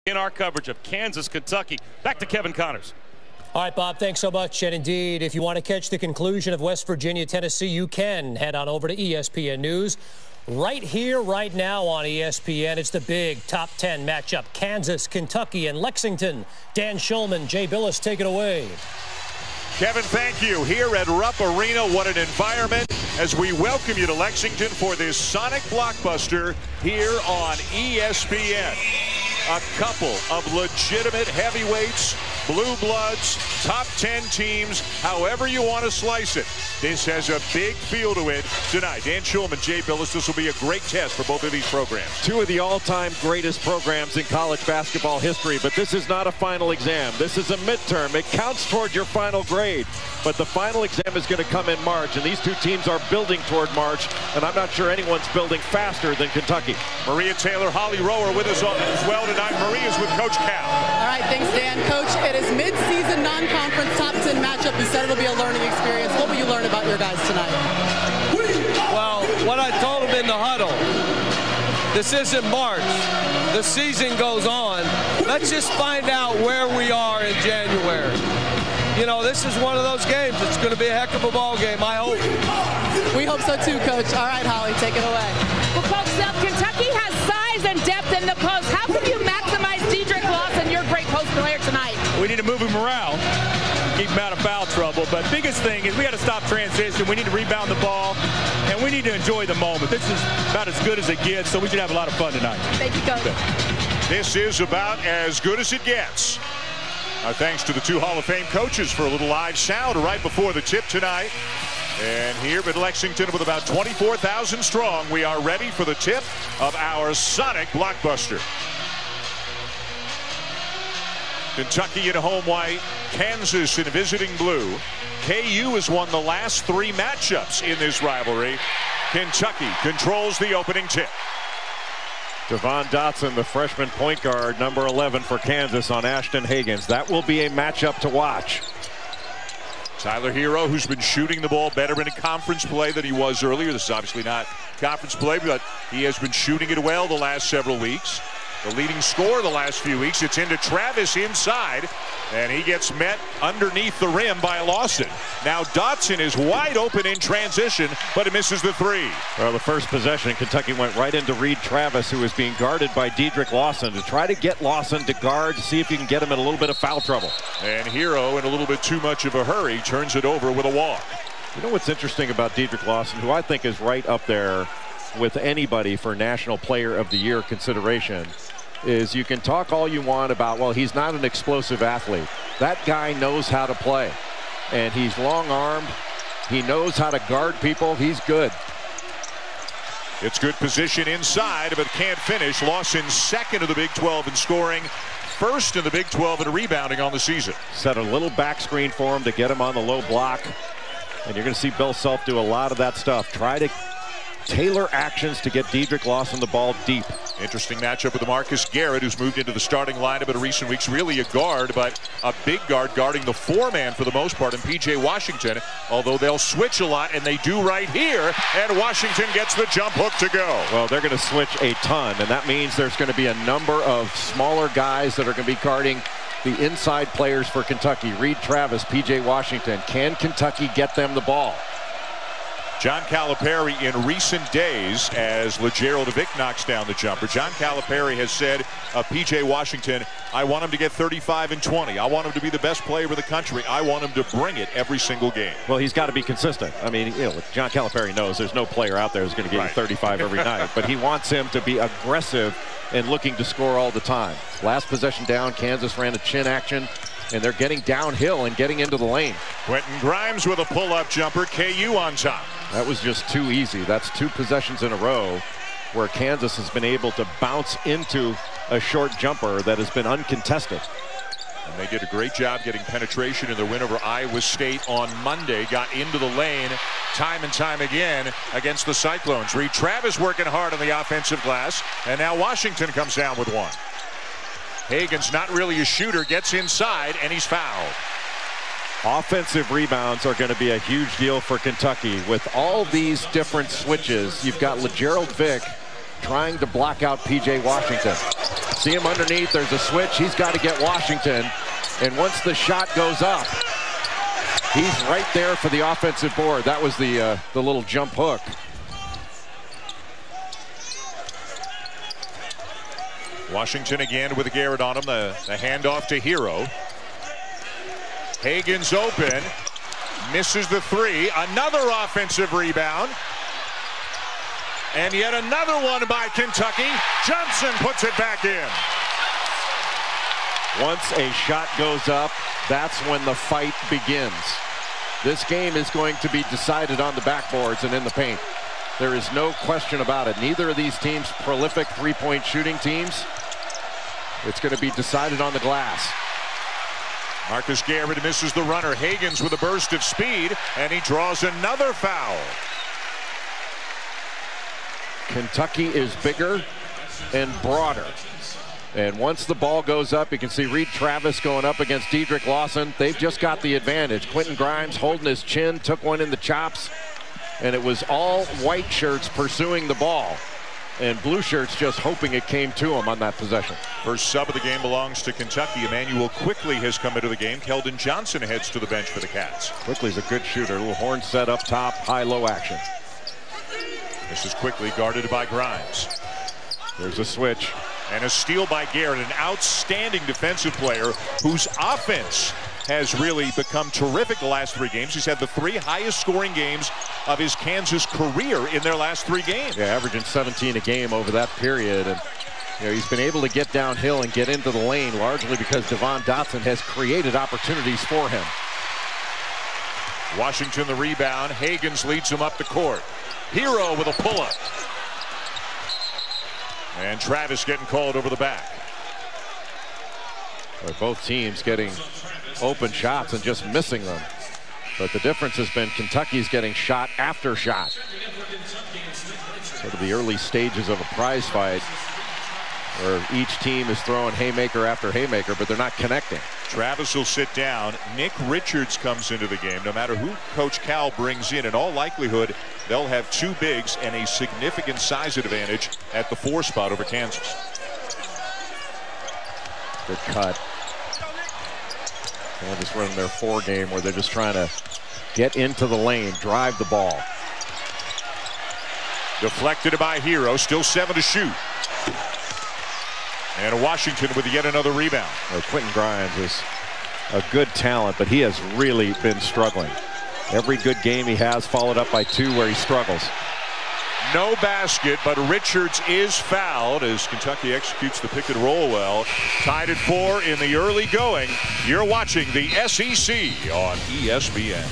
In our coverage of Kansas, Kentucky. Back to Kevin Connors. All right, Bob, thanks so much. And indeed, if you want to catch the conclusion of West Virginia, Tennessee, you can head on over to ESPN News. Right here, right now on ESPN, it's the big top 10 matchup. Kansas, Kentucky, and Lexington. Dan Shulman, Jay Billis, take it away. Kevin, thank you. Here at Rupp Arena, what an environment as we welcome you to Lexington for this Sonic blockbuster here on ESPN. A couple of legitimate heavyweights, blue bloods, top 10 teams, however you want to slice it. This has a big feel to it tonight. Dan Shulman, Jay Billis, this will be a great test for both of these programs. Two of the all-time greatest programs in college basketball history, but this is not a final exam. This is a midterm. It counts toward your final grade, but the final exam is going to come in March, and these two teams are building toward March, and I'm not sure anyone's building faster than Kentucky. Maria Taylor, Holly Rower with us as well tonight. Maria's with Coach Cal. All right, thanks, Dan. Coach, it is mid-season non-conference top 10 matchup. You said it'll be a learning experience. What will you learn about your guys tonight? Well, what I told them in the huddle, this isn't March. The season goes on. Let's just find out where we are in January. You know, this is one of those games. It's going to be a heck of a ball game, I hope. We hope so too, Coach. All right, Holly, take it away. Well, Coach, Kentucky has size and depth in the post. How can you maximize Dedrick Lawson, your great post player tonight? We need to move him around, keep him out of foul trouble. But biggest thing is we got to stop transition. We need to rebound the ball, and we need to enjoy the moment. This is about as good as it gets, so we should have a lot of fun tonight. Thank you, Coach. This is about as good as it gets. Thanks to the two Hall of Fame coaches for a little live sound right before the tip tonight. And here at Lexington with about 24,000 strong, we are ready for the tip of our Sonic blockbuster. Kentucky in home white, Kansas in visiting blue. KU has won the last 3 matchups in this rivalry. Kentucky controls the opening tip. Devon Dotson, the freshman point guard, number 11 for Kansas on Ashton Higgins. That will be a matchup to watch. Tyler Hero, who's been shooting the ball better in a conference play than he was earlier. This is obviously not conference play, but he has been shooting it well the last several weeks. The leading scorer the last few weeks. It's into Travis inside, and he gets met underneath the rim by Lawson. Now Dotson is wide open in transition, but it misses the 3. Well, the first possession, Kentucky went right into Reed Travis, who was being guarded by Dedrick Lawson, to try to get Lawson to guard to see if you can get him in a little bit of foul trouble. And Hero, in a little bit too much of a hurry, turns it over with a walk. You know what's interesting about Dedrick Lawson, who I think is right up there with anybody for National Player of the Year consideration, is you can talk all you want about, well, he's not an explosive athlete. That guy knows how to play, and he's long-armed. He knows how to guard people. He's good. It's good position inside, but can't finish. Lawson second of the Big 12 in scoring, first in the Big 12 in rebounding on the season. Set a little back screen for him to get him on the low block, and you're going to see Bill Self do a lot of that stuff. Try to tailor actions to get Dedrick Lawson the ball deep. Interesting matchup with Marcus Garrett, who's moved into the starting lineup in recent weeks. Really a guard, but a big guard guarding the 4-man for the most part in P.J. Washington, although they'll switch a lot, and they do right here, and Washington gets the jump hook to go. Well, they're going to switch a ton, and that means there's going to be a number of smaller guys that are going to be guarding the inside players for Kentucky. Reed Travis, P.J. Washington. Can Kentucky get them the ball? John Calipari in recent days, as LeGerald Vick knocks down the jumper, John Calipari has said of P.J. Washington, I want him to get 35 and 20. I want him to be the best player in the country. I want him to bring it every single game. Well, he's got to be consistent. I mean, you know, John Calipari knows there's no player out there who's going to get you 35 every night, but he wants him to be aggressive and looking to score all the time. Last possession down, Kansas ran a chin action, and they're getting downhill and getting into the lane. Quentin Grimes with a pull-up jumper, KU on top. That was just too easy. That's 2 possessions in a row where Kansas has been able to bounce into a short jumper that has been uncontested. And they did a great job getting penetration in their win over Iowa State on Monday. Got into the lane time and time again against the Cyclones. Reed Travis working hard on the offensive glass, and now Washington comes down with 1. Hagan's not really a shooter, gets inside, and he's fouled. Offensive rebounds are going to be a huge deal for Kentucky. With all these different switches, you've got LeGerald Vick trying to block out P.J. Washington. See him underneath. There's a switch. He's got to get Washington. And once the shot goes up, he's right there for the offensive board. That was the little jump hook. Washington again with Garrett on him. The handoff to Hero. Hagen's open. Misses the three. Another offensive rebound. And yet another one by Kentucky. Johnson puts it back in. Once a shot goes up, that's when the fight begins. This game is going to be decided on the backboards and in the paint. There is no question about it. Neither of these teams prolific three-point shooting teams. It's going to be decided on the glass. Marcus Garrett misses the runner. Hagens with a burst of speed, and he draws another foul. Kentucky is bigger and broader. And once the ball goes up, you can see Reed Travis going up against Dedrick Lawson. They've just got the advantage. Quentin Grimes holding his chin, took one in the chops, and it was all white shirts pursuing the ball. And blue shirts just hoping it came to him on that possession. First sub of the game belongs to Kentucky. Emmanuel Quickly has come into the game. Keldon Johnson heads to the bench for the Cats. Quickly's a good shooter. A little horn set up top, high-low action. This is Quickly guarded by Grimes. There's a switch. And a steal by Garrett, an outstanding defensive player whose offense has really become terrific the last 3 games. He's had the 3 highest scoring games of his Kansas career in their last 3 games. Yeah, averaging 17 a game over that period. And he's been able to get downhill and get into the lane largely because Devon Dotson has created opportunities for him. Washington the rebound. Hagens leads him up the court. Hero with a pull-up. And Travis getting called over the back. Both teams getting open shots and just missing them. But the difference has been Kentucky's getting shot after shot. Sort of the early stages of a prize fight where each team is throwing haymaker after haymaker, but they're not connecting. Travis will sit down. Nick Richards comes into the game. No matter who Coach Cal brings in all likelihood, they'll have 2 bigs and a significant size advantage at the 4 spot over Kansas. Good cut. Kansas running their 4 game where they're just trying to get into the lane, drive the ball. Deflected by Hero. Still 7 to shoot. And Washington with yet another rebound. Quentin Grimes is a good talent, but he has really been struggling. Every good game he has followed up by 2 where he struggles. No basket, but Richards is fouled as Kentucky executes the pick and roll well. Tied at 4 in the early going. You're watching the SEC on ESPN.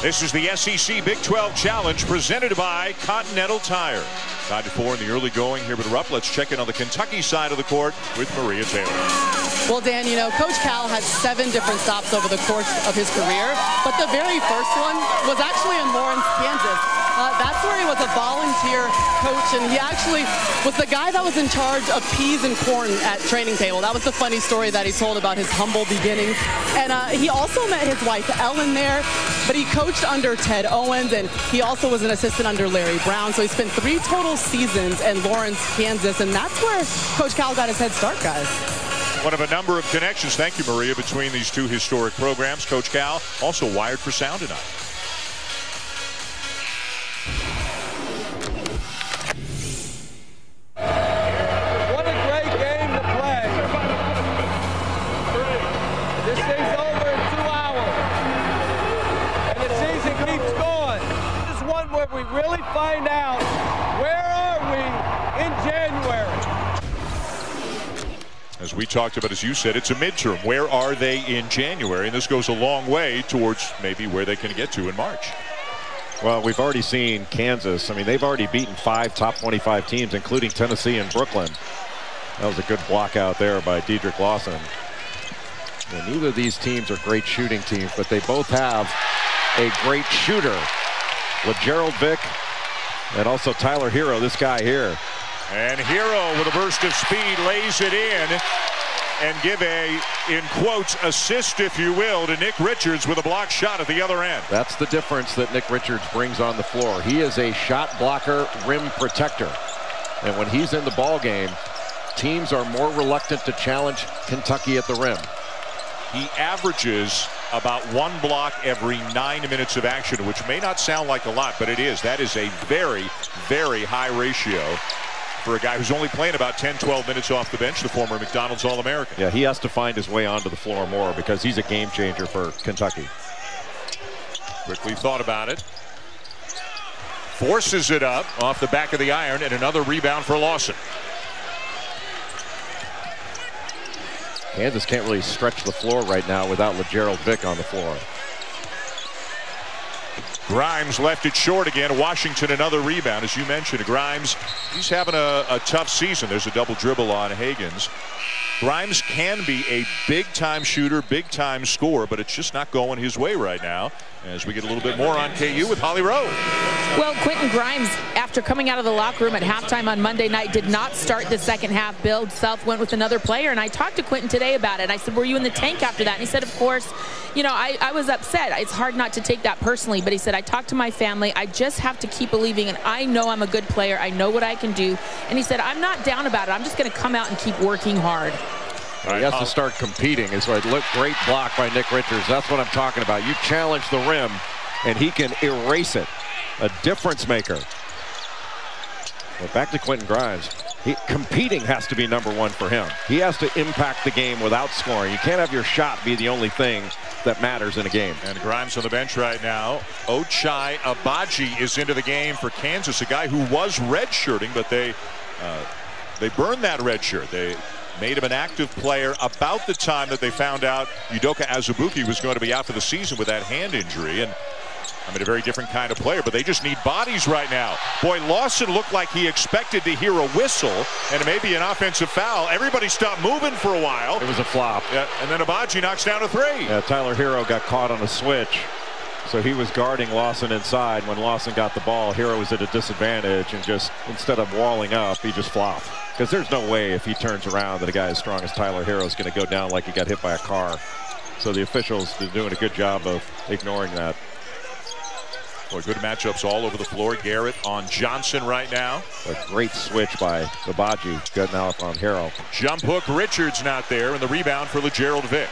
This is the SEC Big 12 Challenge presented by Continental Tire. Tied to 4 in the early going here with Rupp. Let's check in on the Kentucky side of the court with Maria Taylor. Well, Dan, Coach Cal had 7 different stops over the course of his career, but the very first one was actually in Lawrence, Kansas. That's where he was a volunteer coach, and he actually was the guy that was in charge of peas and corn at training table. That was the funny story that he told about his humble beginnings. And he also met his wife, Ellen, there, but he coached under Ted Owens, and he also was an assistant under Larry Brown. So he spent 3 total seasons in Lawrence, Kansas, and that's where Coach Cal got his head start, guys. One of a number of connections, thank you, Maria, between these 2 historic programs. Coach Cal also wired for sound tonight. What a great game to play. This thing's over in 2 hours. And the season keeps going. This is one where we really find out where are we in January. As we talked about, as you said, it's a midterm. Where are they in January? And this goes a long way towards maybe where they can get to in March. Well, we've already seen Kansas. I mean, they've already beaten 5 top 25 teams, including Tennessee and Brooklyn. That was a good block out there by Dedrick Lawson. And neither of these teams are great shooting teams, but they both have a great shooter. LeGerald Vick and also Tyler Hero, this guy here. And Hero with a burst of speed lays it in and give a, in quotes, assist, if you will, to Nick Richards with a block shot at the other end. That's the difference that Nick Richards brings on the floor. He is a shot blocker, rim protector. And when he's in the ball game, teams are more reluctant to challenge Kentucky at the rim. He averages about 1 block every 9 minutes of action, which may not sound like a lot, but it is. That is a very, very high ratio for a guy who's only playing about 10, 12 minutes off the bench, the former McDonald's All-American. Yeah, he has to find his way onto the floor more because he's a game changer for Kentucky. Quickly thought about it. Forces it up off the back of the iron, and another rebound for Lawson. Kansas can't really stretch the floor right now without LeGerald Vick on the floor. Grimes left it short again. Washington another rebound. As you mentioned, Grimes, he's having a tough season. There's a double dribble on Higgins. Grimes can be a big-time shooter, big-time scorer, but it's just not going his way right now. As we get a little bit more on KU with Holly Rowe. Well, Quentin Grimes, after coming out of the locker room at halftime on Monday night, did not start the second half. Bill Self went with another player, and I talked to Quentin today about it. I said, were you in the tank after that? And he said, of course. You know, I was upset. It's hard not to take that personally, but he said, I talked to my family. I just have to keep believing, and I know I'm a good player. I know what I can do. And he said, I'm not down about it. I'm just going to come out and keep working hard. He has to start competing. It's like, look, great block by Nick Richards. That's what I'm talking about. You challenge the rim, and he can erase it. A difference maker. But back to Quentin Grimes. Competing has to be #1 for him. He has to impact the game without scoring. You can't have your shot be the only thing that matters in a game. And Grimes on the bench right now. Ochai Agbaji is into the game for Kansas, a guy who was redshirting, but they burned that red shirt. They made him an active player about the time that they found out Udoka Azubuike was going to be out for the season with that hand injury. And I mean, a very different kind of player, but they just need bodies right now. Boy, Lawson looked like he expected to hear a whistle and maybe an offensive foul. Everybody stopped moving for a while. It was a flop. Yeah, and then Agbaji knocks down a 3. Yeah, Tyler Hero got caught on a switch. So he was guarding Lawson inside. When Lawson got the ball, Hero was at a disadvantage, and just instead of walling up, he just flopped. Because there's no way if he turns around that a guy as strong as Tyler Hero is going to go down like he got hit by a car. So the officials are doing a good job of ignoring that. Boy, good matchups all over the floor. Garrett on Johnson right now. A great switch by Agbaji. Good now on Hero. Jump hook, Richards not there, and the rebound for LeGerald Vick.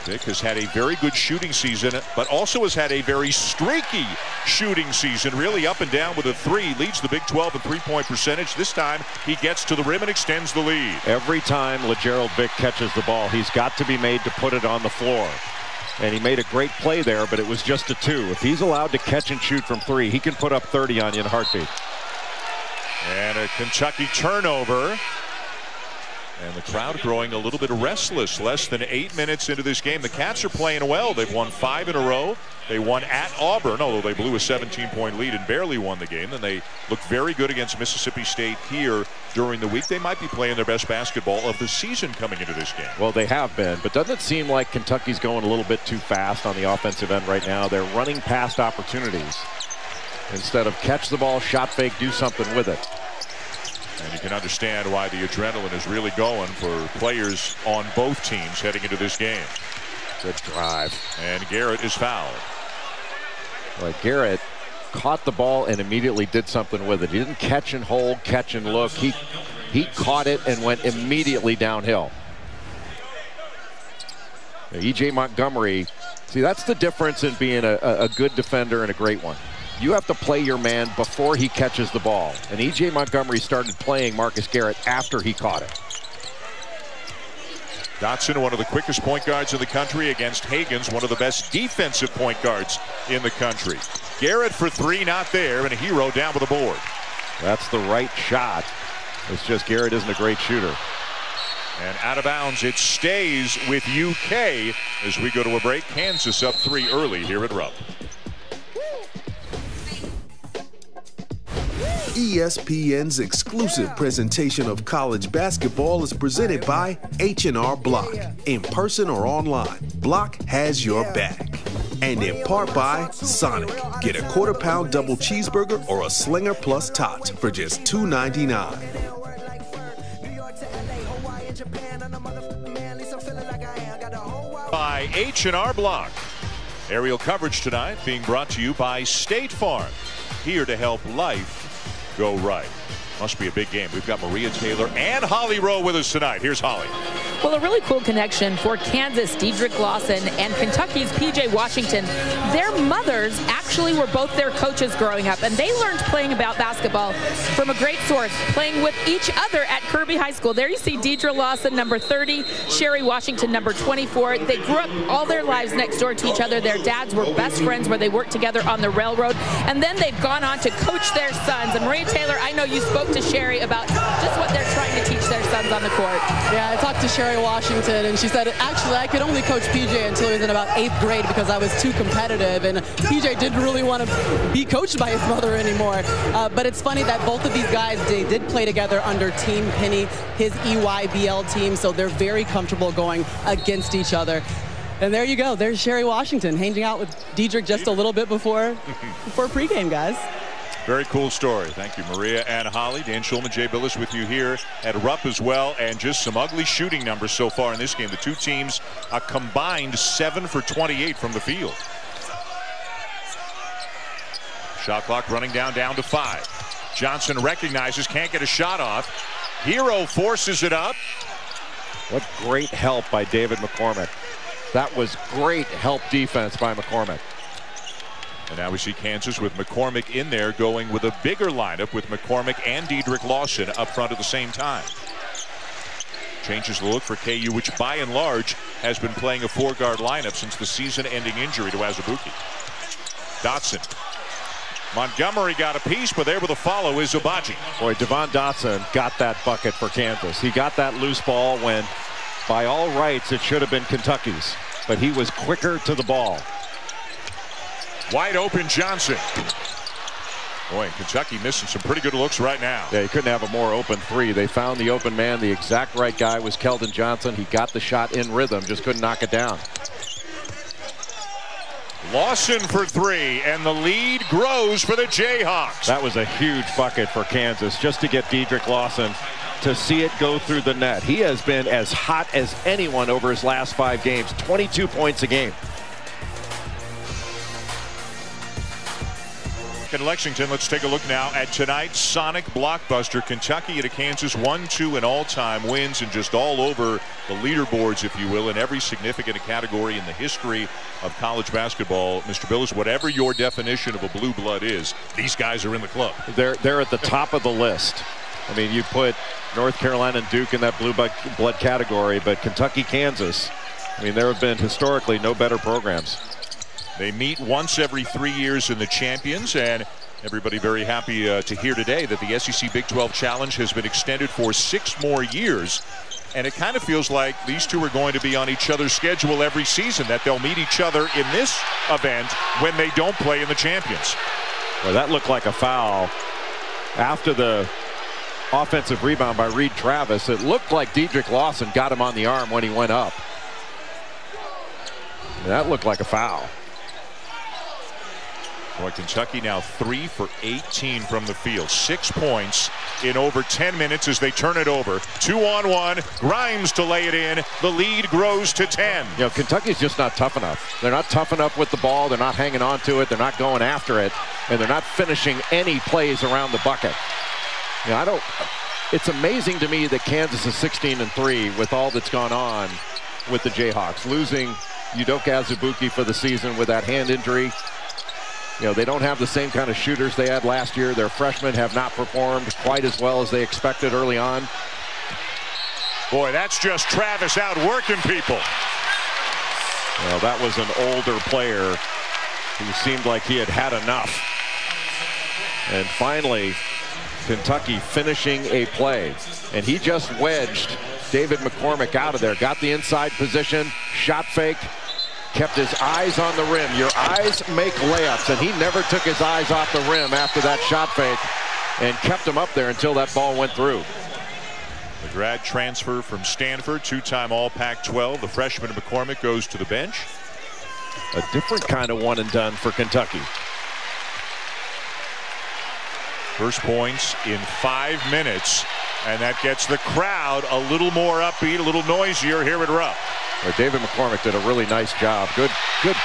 Vick has had a very good shooting season, but also has had a very streaky shooting season, really up and down with a 3. Leads the Big 12 in three-point percentage. This time he gets to the rim and extends the lead. Every time LeGerald Vick catches the ball, he's got to be made to put it on the floor. And he made a great play there, but it was just a 2. If he's allowed to catch and shoot from 3, he can put up 30 on you in a heartbeat. And a Kentucky turnover. And the crowd growing a little bit restless. Less than 8 minutes into this game. The Cats are playing well. They've won 5 in a row. They won at Auburn, although they blew a 17-point lead and barely won the game. And they look very good against Mississippi State here during the week. They might be playing their best basketball of the season coming into this game. Well, they have been, but doesn't it seem like Kentucky's going a little bit too fast on the offensive end right now? They're running past opportunities instead of catch the ball, shot fake, do something with it. And you can understand why the adrenaline is really going for players on both teams heading into this game. Good drive. And Garrett is fouled. Like Garrett caught the ball and immediately did something with it. He didn't catch and hold, catch and look. He caught it and went immediately downhill. E.J. Montgomery, see, that's the difference in being a good defender and a great one. You have to play your man before he catches the ball. And E.J. Montgomery started playing Marcus Garrett after he caught it. Dotson, one of the quickest point guards in the country, against Higgins, one of the best defensive point guards in the country. Garrett for 3, not there, and a Hero down with the board. That's the right shot. It's just Garrett isn't a great shooter. And out of bounds, it stays with UK as we go to a break. Kansas up 3 early here at Rupp. ESPN's exclusive presentation of college basketball is presented by H&R Block. In person or online, Block has your back. And in part by Sonic. Get a quarter-pound double cheeseburger or a Slinger Plus Tots for just $2.99. By H&R Block. Aerial coverage tonight being brought to you by State Farm. Here to help life go right. Must be a big game. We've got Maria Taylor and Holly Rowe with us tonight. Here's Holly. Well, a really cool connection for Kansas, Dedrick Lawson, and Kentucky's P.J. Washington. Their mothers actually were both their coaches growing up, and they learned playing about basketball from a great source, playing with each other at Kirby High School. There you see Dedrick Lawson, number 30, Sherry Washington, number 24. They grew up all their lives next door to each other. Their dads were best friends where they worked together on the railroad, and then they've gone on to coach their sons. And Maria Taylor, I know you spoke to Sherry about just what they're trying to teach their sons on the court. Yeah, I talked to Sherry Washington, and she said, actually, I could only coach PJ until he was in about 8th grade because I was too competitive, and PJ didn't really want to be coached by his mother anymore. But it's funny that both of these guys, they did play together under Team Penny, his EYBL team, so they're very comfortable going against each other. And there you go. There's Sherry Washington hanging out with Dedrick just a little bit before pregame, guys. Very cool story. Thank you, Maria and Holly. Dan Schulman, Jay Billis with you here at Rupp as well. And just some ugly shooting numbers so far in this game. The two teams a combined 7 for 28 from the field. Shot clock running down to 5. Johnson recognizes, can't get a shot off. Hero forces it up. What great help by David McCormick. That was great help defense by McCormick. And now we see Kansas with McCormick in there going with a bigger lineup with McCormick and Dedrick Lawson up front at the same time. Changes the look for KU, which by and large has been playing a 4-guard lineup since the season-ending injury to Azubuike. Dotson. Montgomery got a piece, but there with a follow is Zubaji. Boy, Devon Dotson got that bucket for Kansas. He got that loose ball when, by all rights, it should have been Kentucky's. But he was quicker to the ball. Wide open Johnson. Boy, Kentucky missing some pretty good looks right now. Yeah, you couldn't have a more open three. They found the open man. The exact right guy was Keldon Johnson. He got the shot in rhythm, just couldn't knock it down. Lawson for 3, and the lead grows for the Jayhawks. That was a huge bucket for Kansas, just to get Dedrick Lawson to see it go through the net. He has been as hot as anyone over his last 5 games, 22 points a game. In Lexington, let's take a look now at tonight's Sonic Blockbuster. Kentucky at Kansas, 1-2 in all-time wins, and just all over the leaderboards, if you will, in every significant category in the history of college basketball. Mr. Billis, whatever your definition of a blue blood is, these guys are in the club. They're at the top of the list. I mean, you put North Carolina and Duke in that blue blood category, but Kentucky, Kansas, I mean, there have been historically no better programs. They meet once every 3 years in the Champions, and everybody very happy to hear today that the SEC Big 12 Challenge has been extended for 6 more years. And it kind of feels like these two are going to be on each other's schedule every season, that they'll meet each other in this event when they don't play in the Champions. Well, that looked like a foul after the offensive rebound by Reed Travis. It looked like Dedrick Lawson got him on the arm when he went up. That looked like a foul. Boy, Kentucky now 3 for 18 from the field. 6 points in over 10 minutes as they turn it over. 2-on-1. Grimes to lay it in. The lead grows to 10. You know, Kentucky's just not tough enough. They're not tough enough with the ball. They're not hanging on to it. They're not going after it. And they're not finishing any plays around the bucket. You know, it's amazing to me that Kansas is 16-3 with all that's gone on with the Jayhawks. Losing Udoka Azubuike for the season with that hand injury. You know, they don't have the same kind of shooters they had last year. Their freshmen have not performed quite as well as they expected early on. Boy, that's just Travis out working people. Well, that was an older player who seemed like he had had enough. And finally, Kentucky finishing a play. And he just wedged David McCormick out of there. Got the inside position, shot fake. Kept his eyes on the rim. Your eyes make layups, and he never took his eyes off the rim after that shot fake. and kept him up there until that ball went through. The grad transfer from Stanford, two-time All-Pac-12. The freshman McCormick goes to the bench. A different kind of one and done for Kentucky. First points in 5 minutes, and that gets the crowd a little more upbeat, a little noisier here at Rupp. Well, David McCormick did a really nice job. Good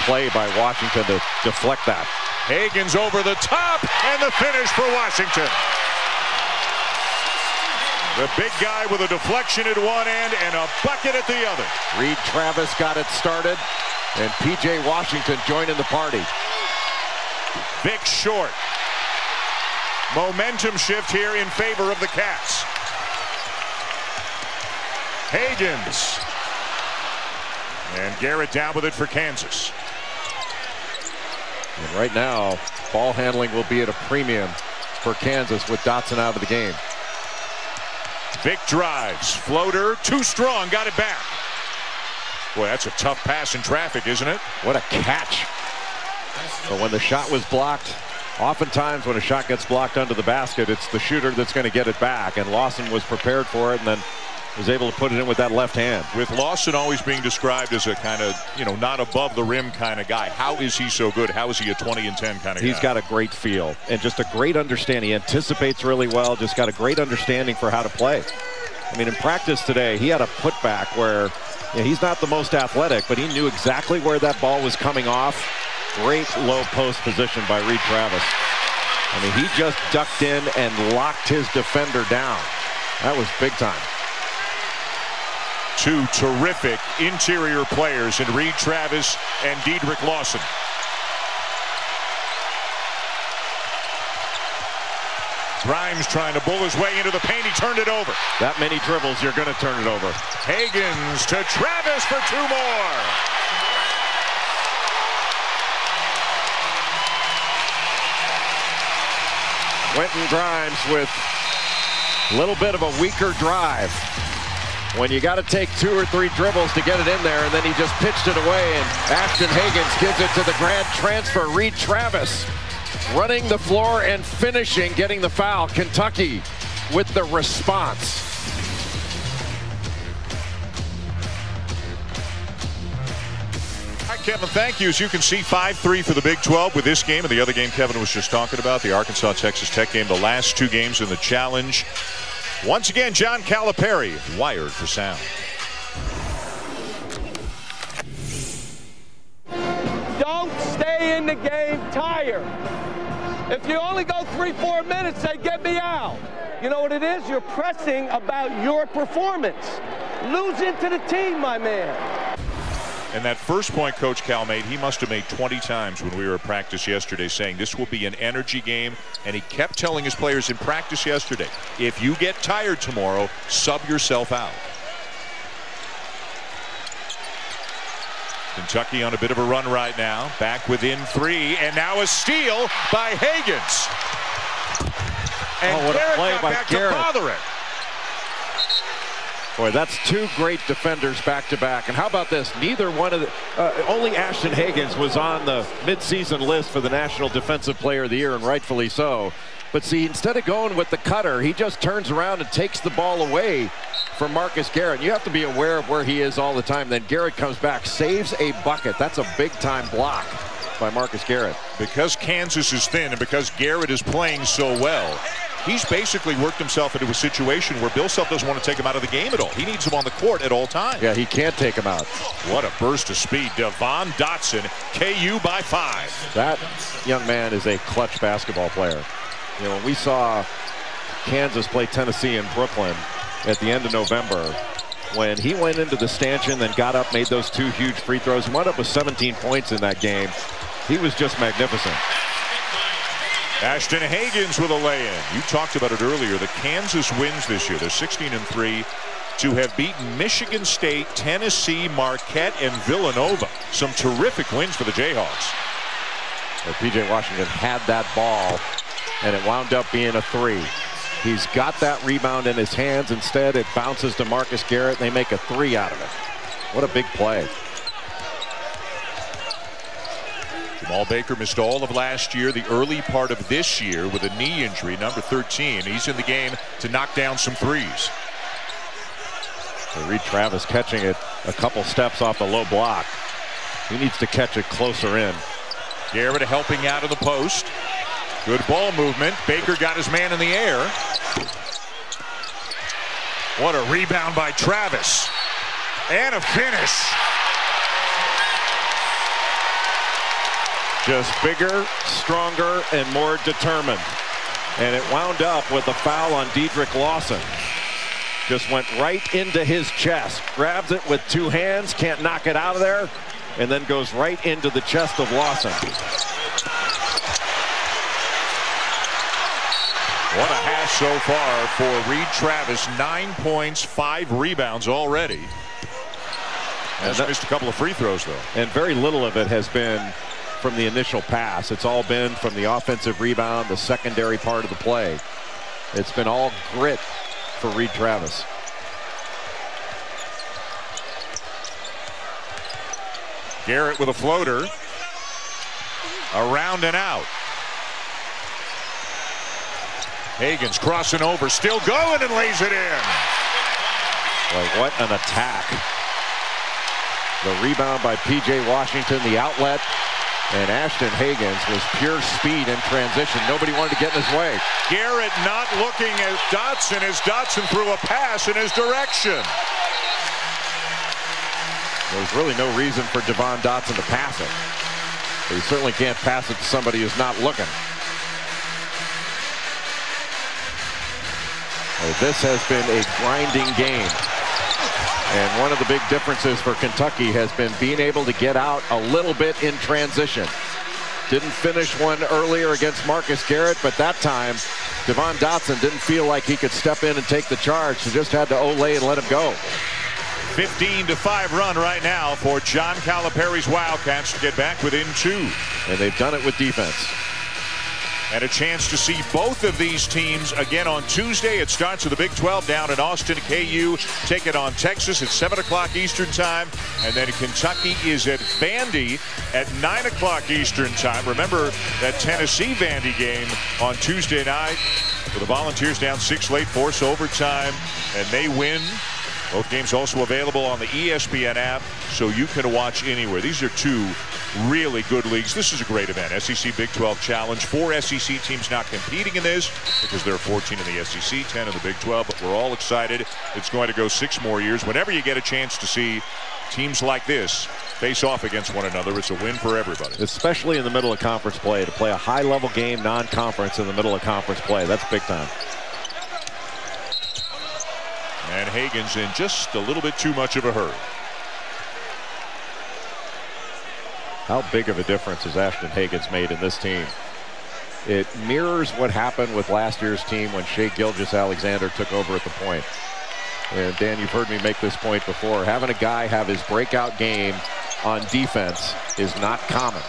play by Washington to deflect that. Hagens over the top, and the finish for Washington. The big guy with a deflection at one end and a bucket at the other. Reed Travis got it started, and P.J. Washington joining the party. Vic short. Momentum shift here in favor of the Cats. Hagens. And Garrett down with it for Kansas. And right now, ball handling will be at a premium for Kansas with Dotson out of the game. Vic drives. Floater. Too strong. Got it back. Boy, that's a tough pass in traffic, isn't it? What a catch. But when the shot was blocked, oftentimes when a shot gets blocked under the basket, it's the shooter that's going to get it back. And Lawson was prepared for it and then was able to put it in with that left hand. With Lawson always being described as a kind of, not above the rim kind of guy. How is he so good? How is he a 20 and 10 kind of guy? He's got a great feel and just a great understanding. He anticipates really well, just got a great understanding for how to play. I mean, in practice today, he had a putback where he's not the most athletic, but he knew exactly where that ball was coming off. Great low post position by Reed Travis. I mean, he just ducked in and locked his defender down. That was big time. Two terrific interior players in Reed Travis and Dedrick Lawson. Grimes trying to bull his way into the paint. He turned it over. That many dribbles, you're going to turn it over. Hagens to Travis for two more. Quentin Grimes with a little bit of a weaker drive. When you got to take 2 or 3 dribbles to get it in there, and then he just pitched it away, and Ashton Hagens gives it to the grad transfer, Reed Travis, running the floor and finishing, getting the foul. Kentucky with the response. All right, Kevin, thank you. As you can see, 5-3 for the Big 12 with this game and the other game Kevin was just talking about, the Arkansas-Texas Tech game, the last 2 games in the challenge. Once again, John Calipari, wired for sound. Don't stay in the game tired. If you only go 3-4 minutes, say, get me out. You know what it is? You're pressing about your performance. Lose into the team, my man. And that first point Coach Cal made, he must have made 20 times when we were at practice yesterday, saying this will be an energy game. And he kept telling his players in practice yesterday, if you get tired tomorrow, sub yourself out. Kentucky on a bit of a run right now, back within 3, and now a steal by Hagens. And what a Garrett play got by back Garrett. to bother it. Boy, that's 2 great defenders back-to-back. And how about this? Neither one of the only Ashton Hagens was on the midseason list for the National Defensive Player of the Year, and rightfully so. But see, instead of going with the cutter, he just turns around and takes the ball away from Marcus Garrett. You have to be aware of where he is all the time. Then Garrett comes back, saves a bucket. That's a big-time block by Marcus Garrett. Because Kansas is thin and because Garrett is playing so well, he's basically worked himself into a situation where Bill Self doesn't want to take him out of the game at all. He needs him on the court at all times. Yeah, he can't take him out. What a burst of speed. Devon Dotson, KU by 5. That young man is a clutch basketball player. You know, when we saw Kansas play Tennessee in Brooklyn at the end of November, when he went into the stanchion, then got up, made those 2 huge free throws, and wound up with 17 points in that game, he was just magnificent. Ashton Hagens with a lay-in. You talked about it earlier. The Kansas wins this year. They're 16-3 to have beaten Michigan State, Tennessee, Marquette, and Villanova. Some terrific wins for the Jayhawks. Well, P.J. Washington had that ball, and it wound up being a 3. He's got that rebound in his hands. Instead, it bounces to Marcus Garrett, and they make a 3 out of it. What a big play. Jamal Baker missed all of last year, the early part of this year with a knee injury, number 13. He's in the game to knock down some threes. Reed Travis catching it a couple steps off the low block. He needs to catch it closer in. Garrett helping out of the post. Good ball movement. Baker got his man in the air. What a rebound by Travis. And a finish. Just bigger, stronger, and more determined. And it wound up with a foul on Dedrick Lawson. Just went right into his chest. Grabs it with two hands, can't knock it out of there, and then goes right into the chest of Lawson. What a hash so far for Reed Travis. 9 points, 5 rebounds already. Has missed a couple of free throws, though. And very little of it has been from the initial pass. It's all been from the offensive rebound, the secondary part of the play. It's been all grit for Reed Travis. Garrett with a floater. Around and out. Higgins crossing over, still going, and lays it in. Well, what an attack. The rebound by P.J. Washington, the outlet, and Ashton Higgins was pure speed in transition. Nobody wanted to get in his way. Garrett not looking at Dotson as Dotson threw a pass in his direction. There's really no reason for Devon Dotson to pass it. But he certainly can't pass it to somebody who's not looking. Well, this has been a grinding game. And one of the big differences for Kentucky has been being able to get out a little bit in transition. Didn't finish one earlier against Marcus Garrett, but that time Devon Dotson didn't feel like he could step in and take the charge, so just had to olay and let him go. 15-5 run right now for John Calipari's Wildcats to get back within 2. And they've done it with defense. And a chance to see both of these teams again on Tuesday. It starts with the Big 12 down in Austin. KU take it on Texas at 7 o'clock Eastern time. And then Kentucky is at Vandy at 9 o'clock Eastern time. Remember that Tennessee-Vandy game on Tuesday night, with the Volunteers down 6 late, force overtime, and they win. Both games also available on the ESPN app, so you can watch anywhere. These are two really good leagues. This is a great event. SEC Big 12 Challenge. 4 SEC teams not competing in this because there are 14 in the SEC, 10 in the Big 12, but we're all excited. It's going to go 6 more years. Whenever you get a chance to see teams like this face off against one another, it's a win for everybody. Especially in the middle of conference play. To play a high-level game, non-conference in the middle of conference play. That's big time. And Higgins in just a little bit too much of a hurry. How big of a difference has Ashton Higgins made in this team? It mirrors what happened with last year's team when Shai Gilgeous-Alexander took over at the point. And Dan, you've heard me make this point before. Having a guy have his breakout game on defense is not common.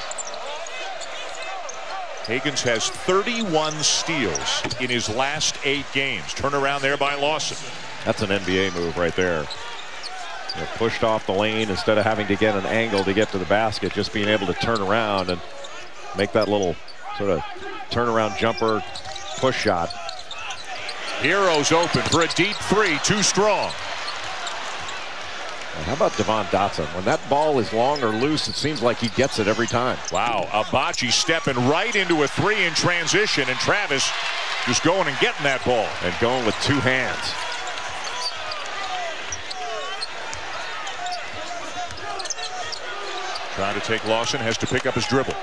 Higgins has 31 steals in his last 8 games. Turnaround there by Lawson. That's an NBA move right there. Pushed off the lane instead of having to get an angle to get to the basket, just being able to turn around and make that little sort of turnaround jumper push shot. Hero's open for a deep 3, too strong. And how about Devon Dotson? When that ball is long or loose, it seems like he gets it every time. Wow, Abachi stepping right into a 3 in transition, and Travis just going and getting that ball. And going with 2 hands. Trying to take Lawson, has to pick up his dribble.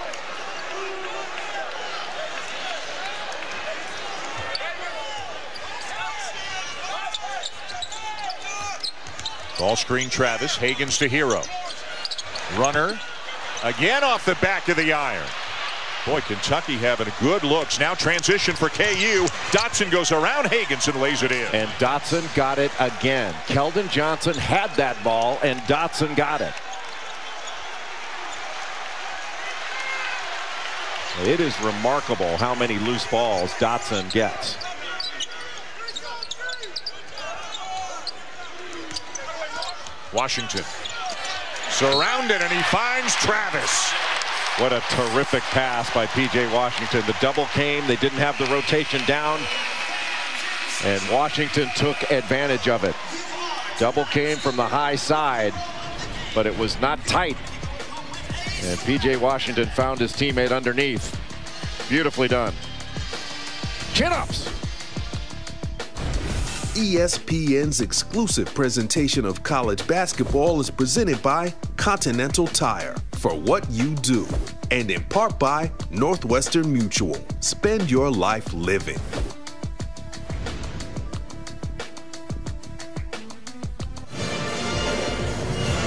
Ball screen Travis, Higgins to Hero. Runner, again off the back of the iron. Boy, Kentucky having good looks. Now transition for KU. Dotson goes around Higgins and lays it in. And Dotson got it again. Keldon Johnson had that ball, and Dotson got it. It is remarkable how many loose balls Dotson gets. Washington surrounded, and he finds Travis. What a terrific pass by P.J. Washington. The double came. They didn't have the rotation down. And Washington took advantage of it. Double came from the high side, but it was not tight. And P.J. Washington found his teammate underneath. Beautifully done. Chin-ups. ESPN's exclusive presentation of college basketball is presented by Continental Tire, for what you do, and in part by Northwestern Mutual. Spend your life living.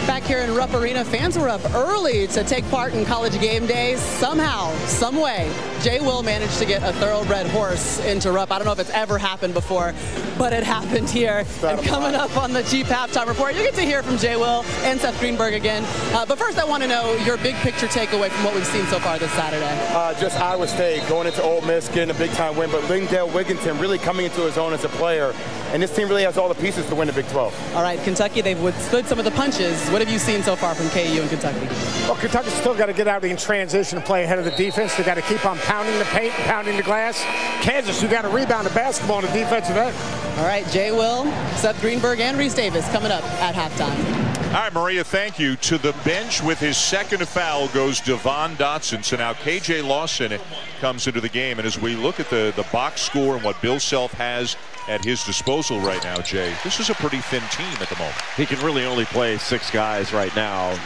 Back here in Rupp Arena, fans were up early to take part in college game days. Somehow, some way, Jay Will managed to get a thoroughbred horse into Rupp. I don't know if it's ever happened before, but it happened here. And coming up on the Jeep Halftime Report, you get to hear from Jay Will and Seth Greenberg again. But first, I want to know your big picture takeaway from what we've seen so far this Saturday. Just Iowa State going into Ole Miss, getting a big-time win, but Lindale Wigginton really coming into his own as a player. And this team really has all the pieces to win the Big 12. All right, Kentucky, they've withstood some of the punches. What have you seen so far from KU and Kentucky? Well, Kentucky's still got to get out in transition and play ahead of the defense. They got to keep on pounding the paint, pounding the glass. Kansas, you got to rebound the basketball on the defensive end. All right, Jay Will, Seth Greenberg, and Reese Davis coming up at halftime. All right, Maria, thank you. To the bench with his second foul goes Devon Dotson. So now K.J. Lawson comes into the game. And as we look at the box score and what Bill Self has at his disposal right now, Jay, this is a pretty thin team at the moment. He can really only play 6 guys right now,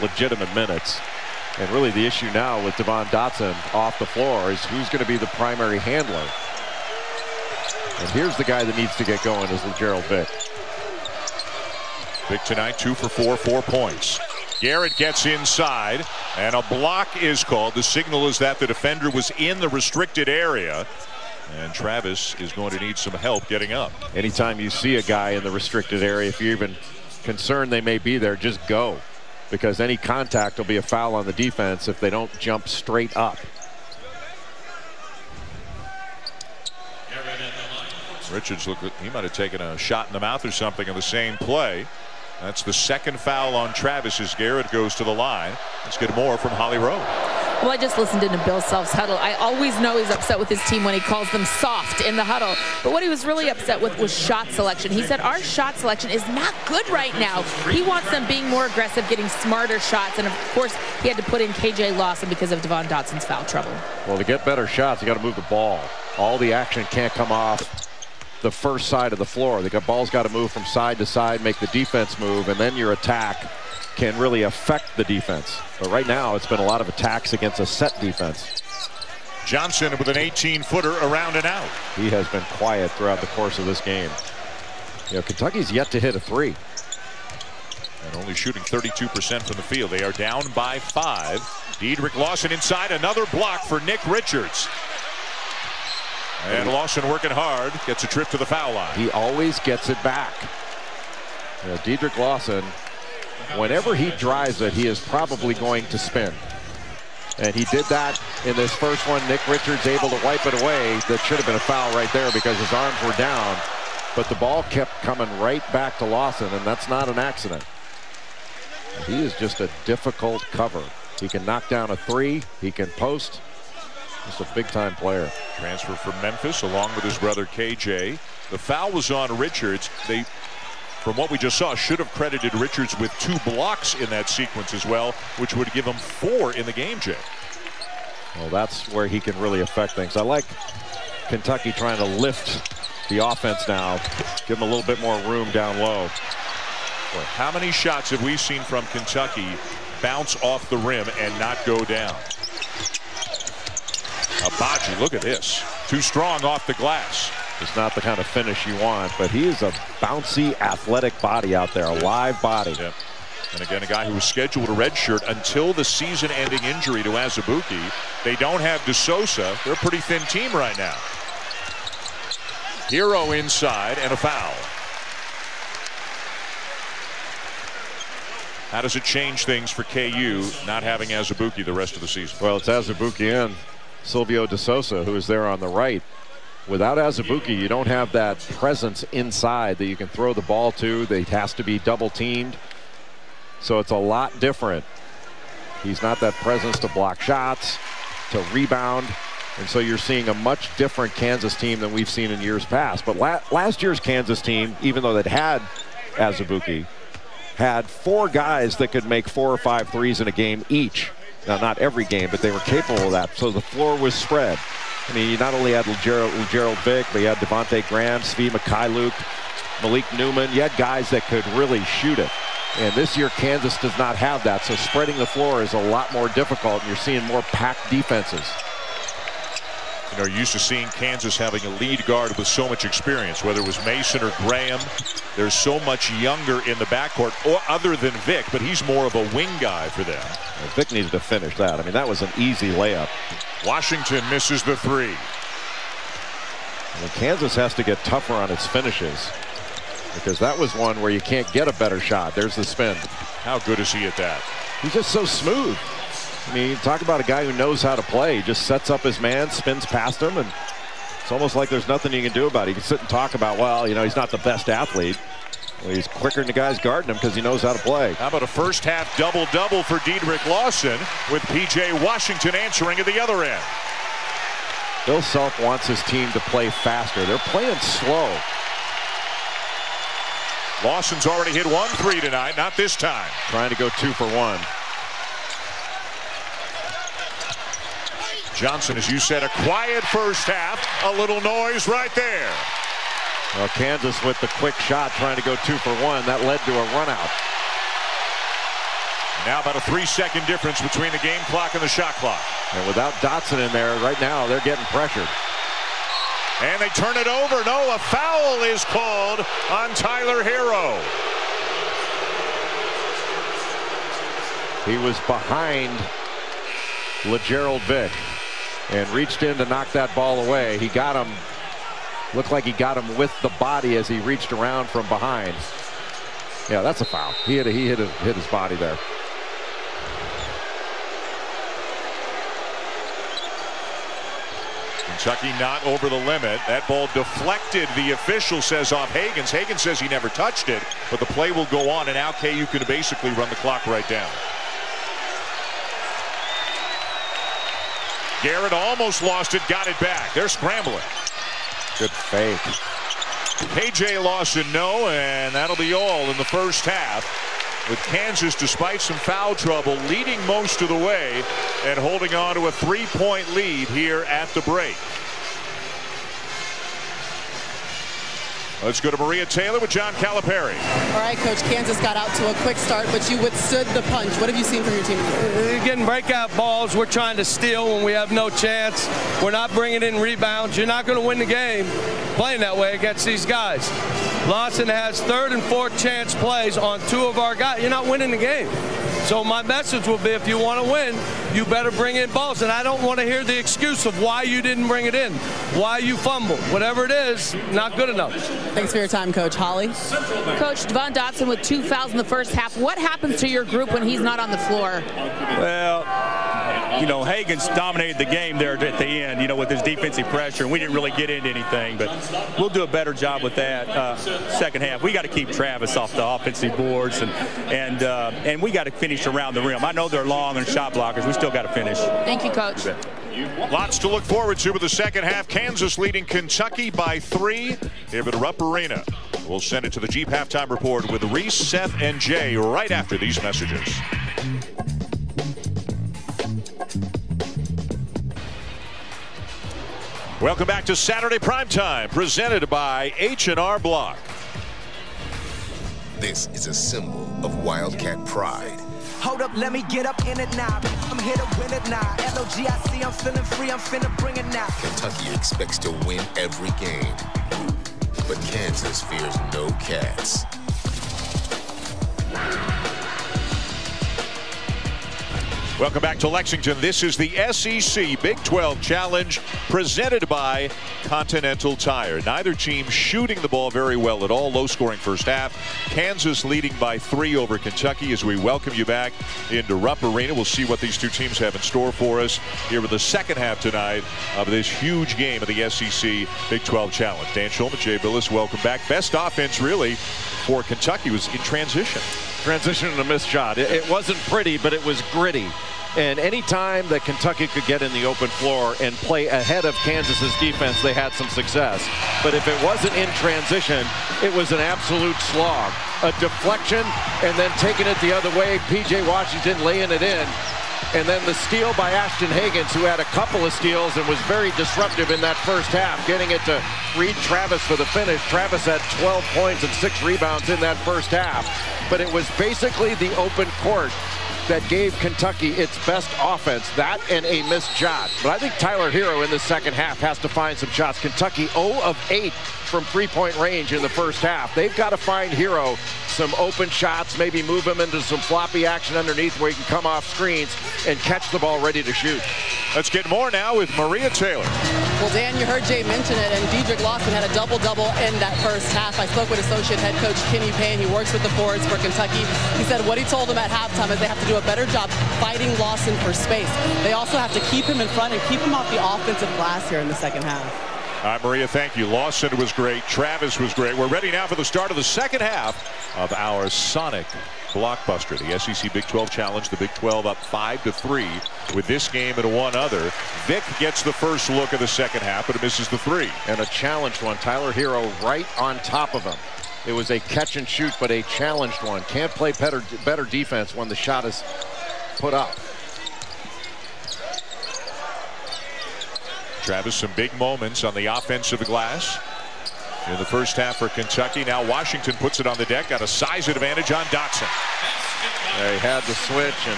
legitimate minutes. And really the issue now with Devon Dotson off the floor is who's going to be the primary handler. And here's the guy that needs to get going is Gerald Vick. Vick tonight 2 for 4, 4 points. Garrett gets inside and a block is called. The signal is that the defender was in the restricted area. And Travis is going to need some help getting up. Anytime you see a guy in the restricted area, if you're even concerned they may be there, just go. Because any contact will be a foul on the defense if they don't jump straight up. Richards, look, he might have taken a shot in the mouth or something in the same play. That's the second foul on Travis as Garrett goes to the line. Let's get more from Holly Rowe. Well, I just listened into Bill Self's huddle. I always know he's upset with his team when he calls them soft in the huddle. But what he was really upset with was shot selection. He said our shot selection is not good right now. He wants them being more aggressive, getting smarter shots. And, of course, he had to put in K.J. Lawson because of Devon Dotson's foul trouble. Well, to get better shots, you got to move the ball. All the action can't come off the first side of the floor. The ball's got to move from side to side, make the defense move, and then your attack can really affect the defense. But right now, it's been a lot of attacks against a set defense. Johnson with an 18-footer around and out. He has been quiet throughout the course of this game. You know, Kentucky's yet to hit a 3. And only shooting 32% from the field. They are down by 5. Dedrick Lawson inside, another block for Nick Richards. And Lawson working hard, gets a trip to the foul line. He always gets it back. You know, Dedrick Lawson, whenever he drives it, he is probably going to spin. And he did that in this first one. Nick Richards able to wipe it away. That should have been a foul right there because his arms were down. But the ball kept coming right back to Lawson, and that's not an accident. He is just a difficult cover. He can knock down a 3. He can post. Just a big-time player. Transfer from Memphis along with his brother KJ. The foul was on Richards. They, from what we just saw, should have credited Richards with 2 blocks in that sequence as well, which would give him 4 in the game, Jay. Well, that's where he can really affect things. I like Kentucky trying to lift the offense now, give him a little bit more room down low. Boy, how many shots have we seen from Kentucky bounce off the rim and not go down? Abaji, look at this. Too strong off the glass. It's not the kind of finish you want, but he is a bouncy, athletic body out there, a live body. Yep. And again, a guy who was scheduled a redshirt until the season-ending injury to Azubuike. They don't have DeSouza. They're a pretty thin team right now. Hero inside and a foul. How does it change things for KU not having Azubuike the rest of the season? Well, it's Azubuike and Silvio DeSouza who is there on the right. Without Azubuike, you don't have that presence inside that you can throw the ball to. They has to be double teamed. So it's a lot different He's not that presence to block shots, to rebound. And so you're seeing a much different Kansas team than we've seen in years past. But last year's Kansas team, even though they'd had Azubuike, had 4 guys that could make 4 or 5 threes in a game each. Now, not every game, but they were capable of that. So the floor was spread. I mean, you not only had Gerald Vick, but you had Devontae Graham, Svi Mikhailuk, Malik Newman. You had guys that could really shoot it. And this year, Kansas does not have that. So spreading the floor is a lot more difficult, and you're seeing more packed defenses. You know, you're used to seeing Kansas having a lead guard with so much experience, whether it was Mason or Graham. There's so much younger in the backcourt, or other than Vic, but he's more of a wing guy for them. Well, Vic needed to finish that. I mean, that was an easy layup. Washington misses the 3. Well, Kansas has to get tougher on its finishes, because that was one where you can't get a better shot. There's the spin. How good is he at that? He's just so smooth. I mean, talk about a guy who knows how to play. He just sets up his man, spins past him, and it's almost like there's nothing you can do about it. You can sit and talk about, well, you know, he's not the best athlete. Well, he's quicker than the guys guarding him because he knows how to play. How about a first half double-double for Diedrich Lawson, with P.J. Washington answering at the other end. Bill Self wants his team to play faster. They're playing slow. Lawson's already hit 1 3 tonight, not this time. Trying to go 2 for 1. Johnson, as you said, a quiet first half. A little noise right there. Well, Kansas with the quick shot trying to go 2 for 1. That led to a run out. Now about a 3-second difference between the game clock and the shot clock. And without Dotson in there right now, they're getting pressured. And they turn it over. No, a foul is called on Tyler Herro. He was behind LeGerald Vick and reached in to knock that ball away. He got him, looked like he got him with the body as he reached around from behind. Yeah, that's a foul. He hit his body there. Kentucky not over the limit. That ball deflected, the official says, off Hagens. Hagens says he never touched it, but the play will go on, and now KU can basically run the clock right down. Garrett almost lost it, got it back. They're scrambling. Good fake. KJ Lawson, no, and that'll be all in the first half, with Kansas, despite some foul trouble, leading most of the way and holding on to a 3-point lead here at the break. Let's go to Maria Taylor with John Calipari. All right, Coach, Kansas got out to a quick start, but you withstood the punch. What have you seen from your team? You're getting breakout balls. We're trying to steal when we have no chance. We're not bringing in rebounds. You're not going to win the game playing that way against these guys. Lawson has 3rd and 4th chance plays on 2 of our guys. You're not winning the game. So my message will be, if you want to win, you better bring in balls. And I don't want to hear the excuse of why you didn't bring it in, why you fumbled. Whatever it is, not good enough. Thanks for your time, Coach. Holly? Coach, Devon Dotson with 2 fouls in the first half. What happens to your group when he's not on the floor? Well, you know, Hagens dominated the game there at the end, you know, with his defensive pressure, and we didn't really get into anything, but we'll do a better job with that second half. We got to keep Travis off the offensive boards, and we got to finish around the rim. I know they're long and shot blockers. We still got to finish. Thank you, Coach. Lots to look forward to with the second half. Kansas leading Kentucky by 3 here at Rupp Arena. We'll send it to the Jeep Halftime Report with Reese, Seth, and Jay right after these messages. Welcome back to Saturday Primetime, presented by H&R Block. This is a symbol of Wildcat pride. Hold up, let me get up in it now. I'm here to win it now. LOGIC, I'm feeling free, I'm finna bring it now. Kentucky expects to win every game, but Kansas fears no cats. Welcome back to Lexington. This is the SEC Big 12 Challenge presented by Continental Tire. Neither team shooting the ball very well at all. Low-scoring first half. Kansas leading by 3 over Kentucky as we welcome you back into Rupp Arena. We'll see what these two teams have in store for us here with the second half tonight of this huge game of the SEC Big 12 Challenge. Dan Schulman, Jay Billis, welcome back. Best offense really for Kentucky was in transition. Transition and a missed shot. It wasn't pretty, but it was gritty. And any time that Kentucky could get in the open floor and play ahead of Kansas's defense, they had some success. But if it wasn't in transition, it was an absolute slog. A deflection and then taking it the other way. P.J. Washington laying it in. And then the steal by Ashton Hagans, who had a couple of steals and was very disruptive in that first half, getting it to Reed Travis for the finish. Travis had 12 points and 6 rebounds in that first half. But it was basically the open court that gave Kentucky its best offense, that and a missed shot. But I think Tyler Hero in the second half has to find some shots. Kentucky 0 of 8 from three-point range in the first half. They've got to find Hero some open shots, maybe move him into some floppy action underneath where he can come off screens and catch the ball ready to shoot. Let's get more now with Maria Taylor. Well, Dan, you heard Jay mention it, and Dedrick Lawson had a double-double in that first half. I spoke with associate head coach Kenny Payne. He works with the forwards for Kentucky. He said what he told them at halftime is they have to do a better job fighting Lawson for space. They also have to keep him in front and keep him off the offensive glass here in the second half. All right, Maria, thank you. Lawson was great. Travis was great. We're ready now for the start of the second half of our Sonic blockbuster. The SEC Big 12 Challenge. The Big 12 up 5-3 with this game and one other. Vic gets the first look of the second half, but misses the three. And a challenged one. Tyler Hero right on top of him. It was a catch and shoot, but a challenged one. Can't play better defense when the shot is put up. Travis, some big moments on the offensive glass in the first half for Kentucky. Now Washington puts it on the deck, got a size advantage on Dotson. He had the switch and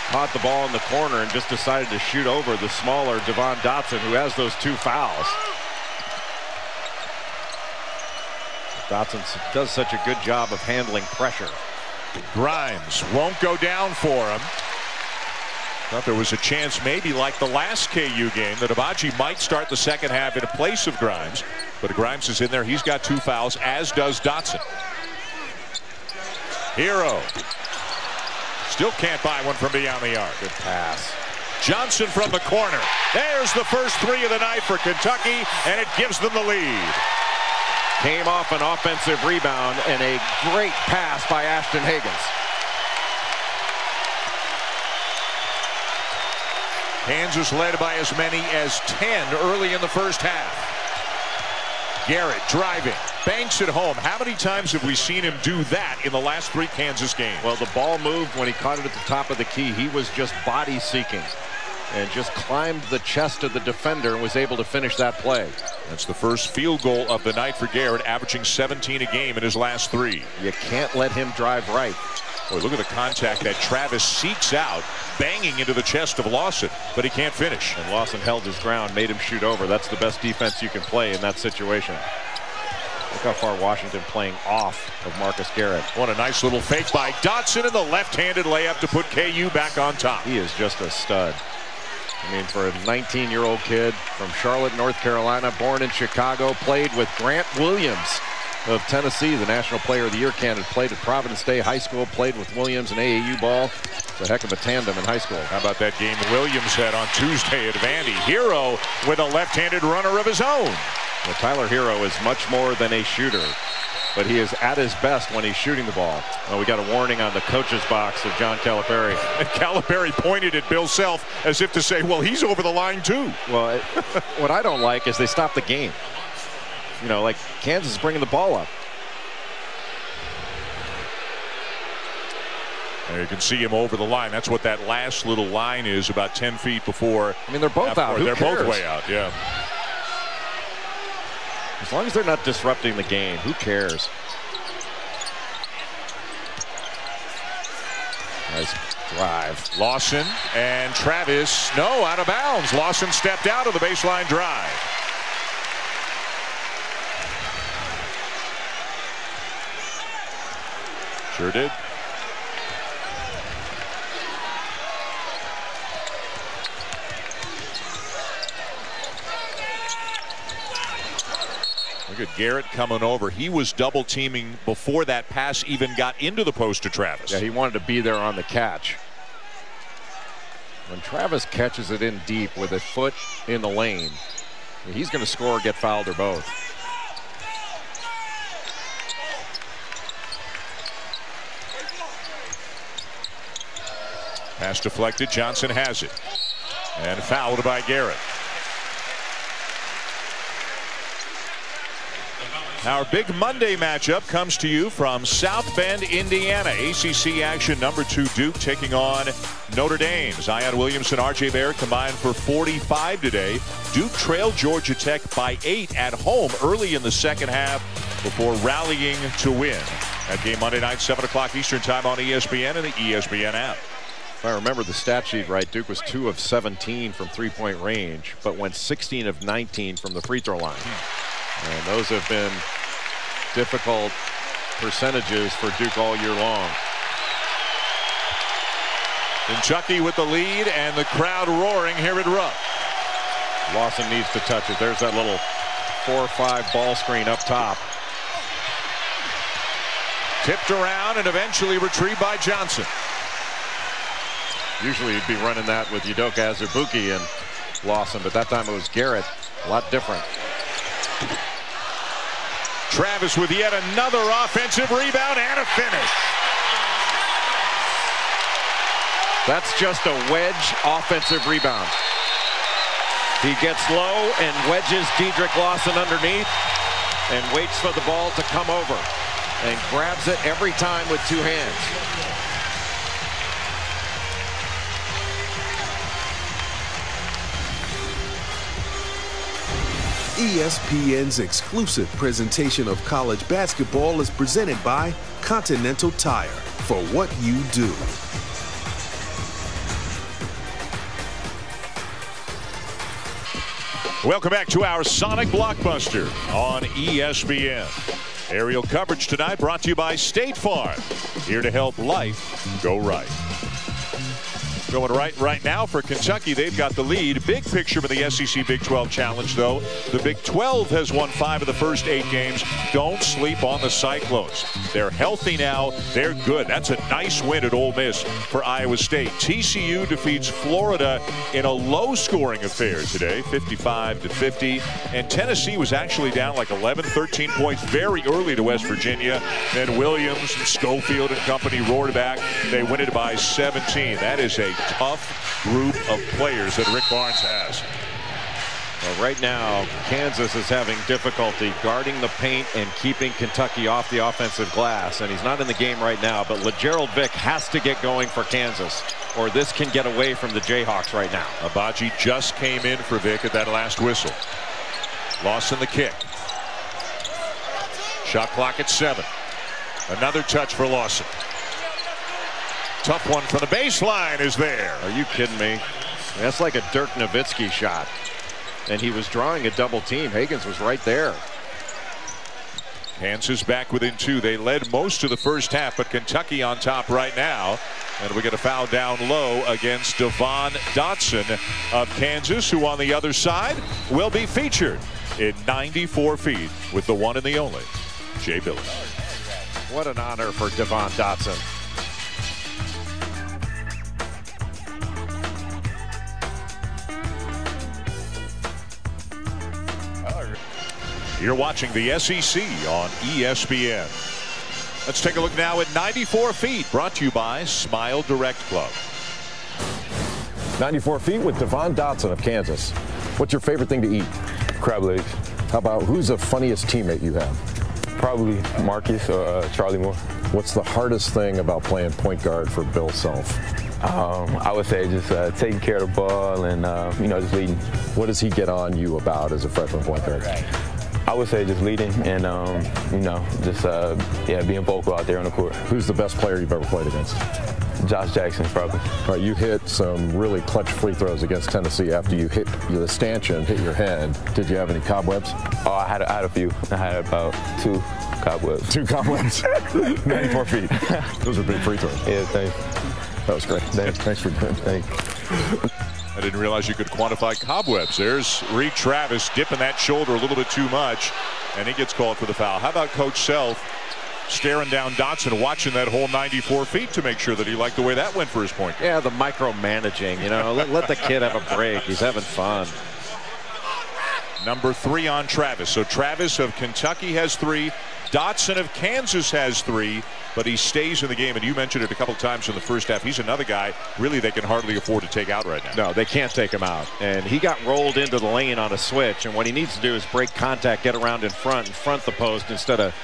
caught the ball in the corner and just decided to shoot over the smaller Devon Dotson, who has those 2 fouls. Dotson does such a good job of handling pressure. Grimes won't go down for him. Thought there was a chance, maybe like the last KU game, that Abaji might start the second half in place of Grimes. But Grimes is in there. He's got 2 fouls, as does Dotson. Hero still can't buy one from beyond the arc. Good pass. Johnson from the corner. There's the first 3 of the night for Kentucky, and it gives them the lead. Came off an offensive rebound and a great pass by Ashton Hagans. Kansas led by as many as 10 early in the first half. Garrett driving, banks it home. How many times have we seen him do that in the last 3 Kansas games? Well, the ball moved when he caught it at the top of the key. He was just body seeking and just climbed the chest of the defender and was able to finish that play. That's the first field goal of the night for Garrett, averaging 17 a game in his last 3. You can't let him drive right. Boy, look at the contact that Travis seeks out, banging into the chest of Lawson, but he can't finish. And Lawson held his ground, made him shoot over. That's the best defense you can play in that situation. Look how far Washington playing off of Marcus Garrett. What a nice little fake by Dotson, and the left-handed layup to put KU back on top. He is just a stud. I mean, for a 19-year-old kid from Charlotte, North Carolina, born in Chicago, played with Grant Williams of Tennessee, the National Player of the Year candidate, played at Providence Day High School, played with Williams in AAU ball. It's a heck of a tandem in high school. How about that game Williams had on Tuesday at Vandy? Hero with a left-handed runner of his own. Well, Tyler Hero is much more than a shooter, but he is at his best when he's shooting the ball. Well, we got a warning on the coach's box of John Calipari. And Calipari pointed at Bill Self as if to say, well, he's over the line too. Well, what I don't like is they stop the game. You know, like Kansas is bringing the ball up. There you can see him over the line. That's what that last little line is, about 10 feet before. I mean, they're both out. They're both way out, yeah. As long as they're not disrupting the game, who cares? Nice drive. Lawson and Travis, no, out of bounds. Lawson stepped out of the baseline drive. Sure did. Look at Garrett coming over. He was double teaming before that pass even got into the post to Travis. Yeah, he wanted to be there on the catch. When Travis catches it in deep with a foot in the lane, he's going to score or get fouled or both. Pass deflected. Johnson has it. And fouled by Garrett. Our big Monday matchup comes to you from South Bend, Indiana. ACC action, #2 Duke taking on Notre Dame. Zion Williamson, R.J. Barrett combined for 45 today. Duke trailed Georgia Tech by 8 at home early in the second half before rallying to win. That game Monday night, 7 o'clock Eastern time on ESPN and the ESPN app. If I remember the stat sheet right, Duke was 2 of 17 from three-point range, but went 16 of 19 from the free throw line. And those have been difficult percentages for Duke all year long. Kentucky with the lead and the crowd roaring here at Rupp. Lawson needs to touch it. There's that little 4-5 ball screen up top. Tipped around and eventually retrieved by Johnson. Usually you'd be running that with Udoka Azubuike and Lawson, but that time it was Garrett. A lot different. Travis with yet another offensive rebound and a finish. That's just a wedge offensive rebound. He gets low and wedges Dedrick Lawson underneath and waits for the ball to come over and grabs it every time with 2 hands. ESPN's exclusive presentation of college basketball is presented by Continental Tire, for what you do. Welcome back to our Sonic Blockbuster on ESPN. Aerial coverage tonight brought to you by State Farm, here to help life go right. Going right now for Kentucky. They've got the lead. Big picture for the SEC Big 12 Challenge, though. The Big 12 has won 5 of the first 8 games. Don't sleep on the Cyclones. They're healthy now. They're good. That's a nice win at Ole Miss for Iowa State. TCU defeats Florida in a low-scoring affair today, 55-50. And Tennessee was actually down like 11, 13 points very early to West Virginia. Then Williams, Schofield, and company roared back. They win it by 17. That is a tough group of players that Rick Barnes has. Well, right now, Kansas is having difficulty guarding the paint and keeping Kentucky off the offensive glass. And he's not in the game right now, but LeGerald Vick has to get going for Kansas, or this can get away from the Jayhawks right now. Abaji just came in for Vick at that last whistle. Lawson the kick. Shot clock at 7. Another touch for Lawson. Tough one from the baseline is there. Are you kidding me? That's like a Dirk Nowitzki shot. And he was drawing a double team. Higgins was right there. Kansas back within 2. They led most of the first half, but Kentucky on top right now. And we get a foul down low against Devon Dotson of Kansas, who on the other side will be featured in 94 feet with the one and the only Jay Billis. What an honor for Devon Dotson. You're watching the SEC on ESPN. Let's take a look now at 94 feet, brought to you by Smile Direct Club. 94 feet with Devon Dotson of Kansas. What's your favorite thing to eat? Crab legs. How about who's the funniest teammate you have? Probably Marcus or Charlie Moore. What's the hardest thing about playing point guard for Bill Self? I would say just taking care of the ball and, just leading. What does he get on you about as a freshman point guard? I would say just leading and, being vocal out there on the court. Who's the best player you've ever played against? Josh Jackson, probably. All right, you hit some really clutch free throws against Tennessee after you hit the stanchion, hit your head. Did you have any cobwebs? Oh, I had a few. I had about 2 cobwebs. 2 cobwebs? 94 feet. Those are big free throws. Yeah, thanks. That was great. Thanks for doing it. I didn't realize you could quantify cobwebs. There's Reed Travis dipping that shoulder a little bit too much, and he gets called for the foul. How about Coach Self staring down Dotson, watching that whole 94 feet to make sure that he liked the way that went for his point? Yeah, the micromanaging, let the kid have a break. He's having fun. Number 3 on Travis. So Travis of Kentucky has 3. Dotson of Kansas has 3, but he stays in the game. And you mentioned it a couple times in the first half. He's another guy really they can hardly afford to take out right now. No, they can't take him out. And he got rolled into the lane on a switch. And what he needs to do is break contact, get around in front the post instead of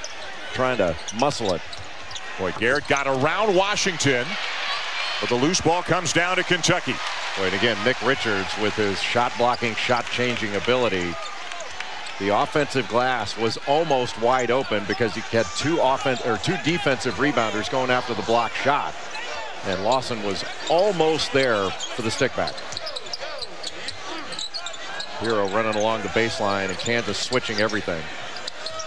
trying to muscle it. Boy, Garrett got around Washington, but the loose ball comes down to Kentucky. Boy, and again, Nick Richards with his shot blocking, shot changing ability. The offensive glass was almost wide open because he had two defensive rebounders going after the block shot. And Lawson was almost there for the stick back. Hero running along the baseline and Kansas switching everything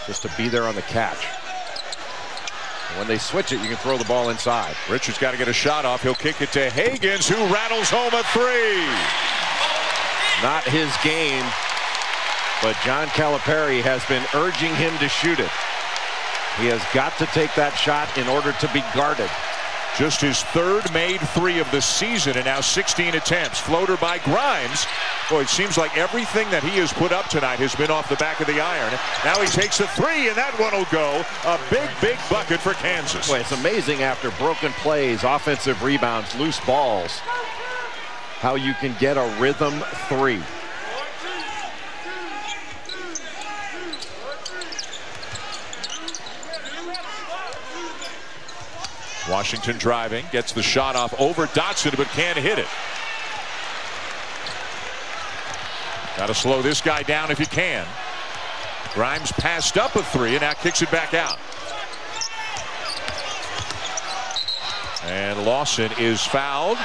just to be there on the catch. And when they switch it, you can throw the ball inside. Richards got to get a shot off. He'll kick it to Higgins, who rattles home a 3. Not his game, but John Calipari has been urging him to shoot it. He has got to take that shot in order to be guarded. Just his 3rd made 3 of the season, and now 16 attempts. Floater by Grimes. Boy, it seems like everything that he has put up tonight has been off the back of the iron. Now he takes a 3, and that one will go. A big, big bucket for Kansas. Boy, it's amazing after broken plays, offensive rebounds, loose balls, how you can get a rhythm 3. Washington driving, gets the shot off over Dotson, but can't hit it. Got to slow this guy down if you can. Grimes passed up a 3 and now kicks it back out. And Lawson is fouled.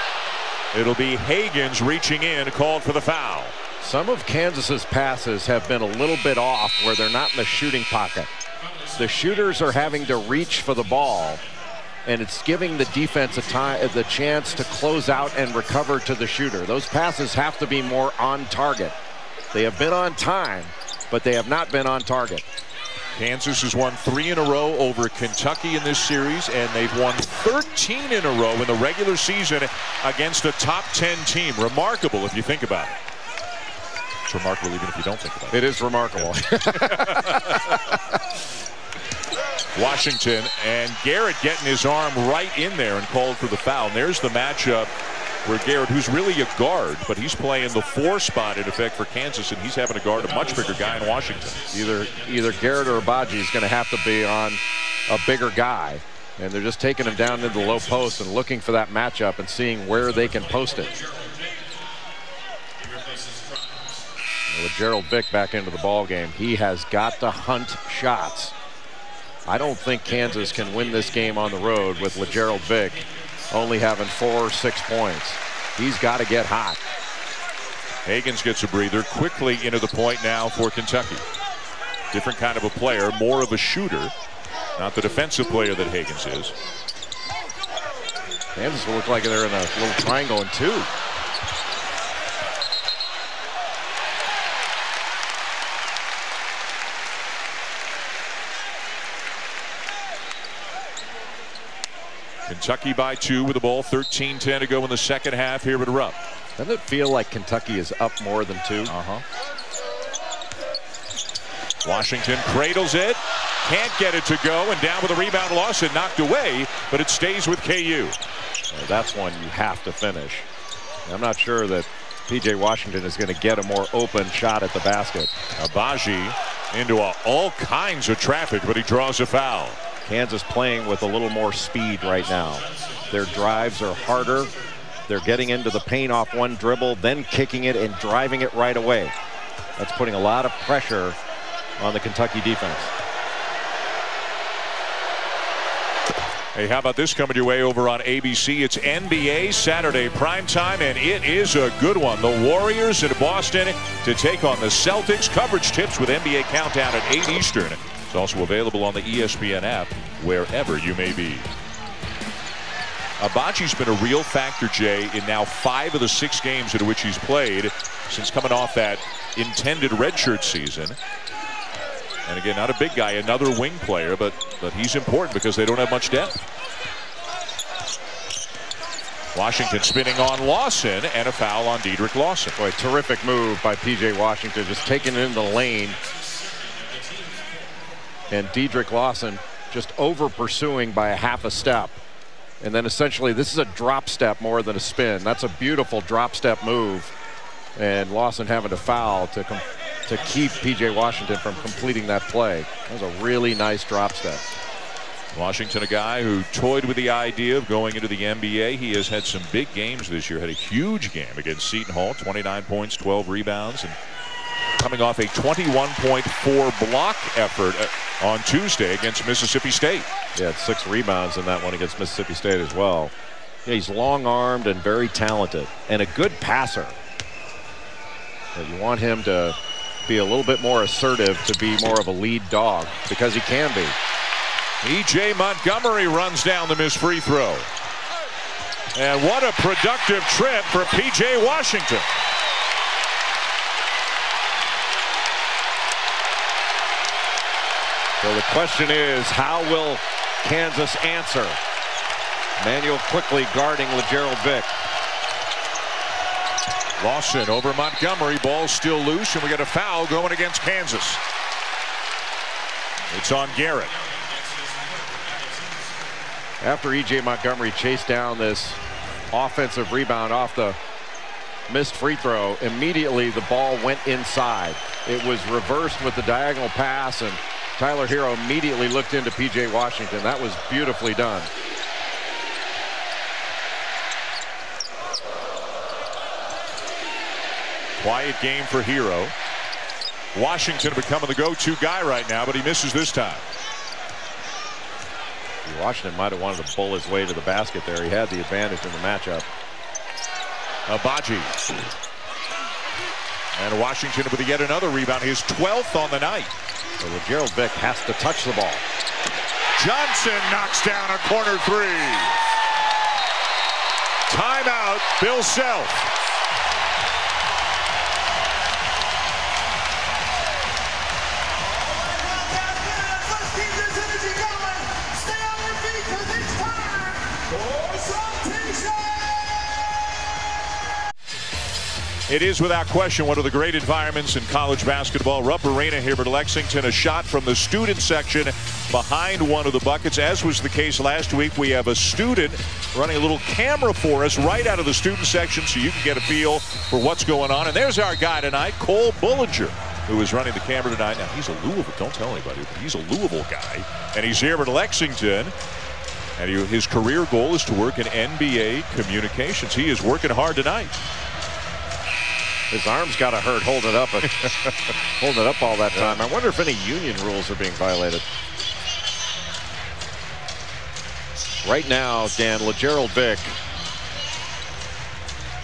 It'll be Higgins reaching in, called for the foul. Some of Kansas's passes have been a little bit off where they're not in the shooting pocket. The shooters are having to reach for the ball, and it's giving the defense the chance to close out and recover to the shooter. Those passes have to be more on target. They have been on time, but they have not been on target. Kansas has won 3 in a row over Kentucky in this series, and they've won 13 in a row in the regular season against a top 10 team. Remarkable if you think about it. It's remarkable even if you don't think about it. It is remarkable. Washington and Garrett getting his arm right in there and called for the foul. And there's the matchup where Garrett, who's really a guard, but he's playing the 4 spot in effect for Kansas, and he's having to guard a much bigger guy in Washington. Either Garrett or Abaji is going to have to be on a bigger guy, and they're just taking him down into the low post and looking for that matchup and seeing where they can post it. With Gerald Vick back into the ball game, he has got to hunt shots. I don't think Kansas can win this game on the road with LeGerald Vick only having 4 or 6 points. He's got to get hot. Higgins gets a breather quickly into the point now for Kentucky. Different kind of a player, more of a shooter, not the defensive player that Higgins is. Kansas will look like they're in a little triangle in 2. Kentucky by 2 with the ball, 13-10 to go in the second half here at Rupp. Doesn't it feel like Kentucky is up more than 2? Washington cradles it, can't get it to go, and down with a rebound. Lawson knocked away, but it stays with KU. Well, that's one you have to finish. I'm not sure that P.J. Washington is going to get a more open shot at the basket. Abaji into all kinds of traffic, but he draws a foul. Kansas playing with a little more speed right now. Their drives are harder. They're getting into the paint off one dribble, then kicking it and driving it right away. That's putting a lot of pressure on the Kentucky defense. Hey, how about this coming your way over on ABC? It's NBA Saturday primetime, and it is a good one. The Warriors in Boston to take on the Celtics. Coverage tips with NBA Countdown at 8 Eastern. It's also available on the ESPN app wherever you may be. Abaji's been a real factor, Jay, in now 5 of the 6 games in which he's played since coming off that intended redshirt season. And again, not a big guy, another wing player, but he's important because they don't have much depth. Washington spinning on Lawson, and a foul on Dedrick Lawson. Boy, terrific move by P.J. Washington, just taking it in the lane. And Dedrick Lawson just over pursuing by a half a step. And then essentially this is a drop step more than a spin. That's a beautiful drop step move. And Lawson having to foul to keep P.J. Washington from completing that play. That was a really nice drop step. Washington, a guy who toyed with the idea of going into the NBA. He has had some big games this year. Had a huge game against Seton Hall, 29 points, 12 rebounds, and coming off a 21.4 block effort on Tuesday against Mississippi State. He had 6 rebounds in that one against Mississippi State as well. Yeah, he's long-armed and very talented and a good passer. But you want him to be a little bit more assertive, to be more of a lead dog, because he can be. E.J. Montgomery runs down the missed free throw. And what a productive trip for P.J. Washington. So the question is, how will Kansas answer? Manuel quickly guarding LeGerald Vick. Lawson over Montgomery, ball still loose, and we got a foul going against Kansas. It's on Garrett. After E.J. Montgomery chased down this offensive rebound off the missed free throw, immediately the ball went inside. It was reversed with the diagonal pass, and Tyler Hero immediately looked into P.J. Washington. That was beautifully done. Quiet game for Hero. Washington becoming the go-to guy right now, but he misses this time. Washington might have wanted to pull his way to the basket there. He had the advantage in the matchup. Abaji. And Washington with yet another rebound, his 12th on the night. So LeGerald Vick has to touch the ball. Johnson knocks down a corner 3. Timeout, Bill Self. It is without question one of the great environments in college basketball. Rupp Arena here at Lexington. A shot from the student section behind one of the buckets. As was the case last week, we have a student running a little camera for us right out of the student section so you can get a feel for what's going on. And there's our guy tonight, Cole Bullinger, who is running the camera tonight. Now, he's a Louisville, don't tell anybody, but he's a Louisville guy. And he's here at Lexington. And his career goal is to work in NBA communications. He is working hard tonight. His arms got to hurt holding it up, holding it up all that time. I wonder if any union rules are being violated. Right now, Dan, LeGerald Vick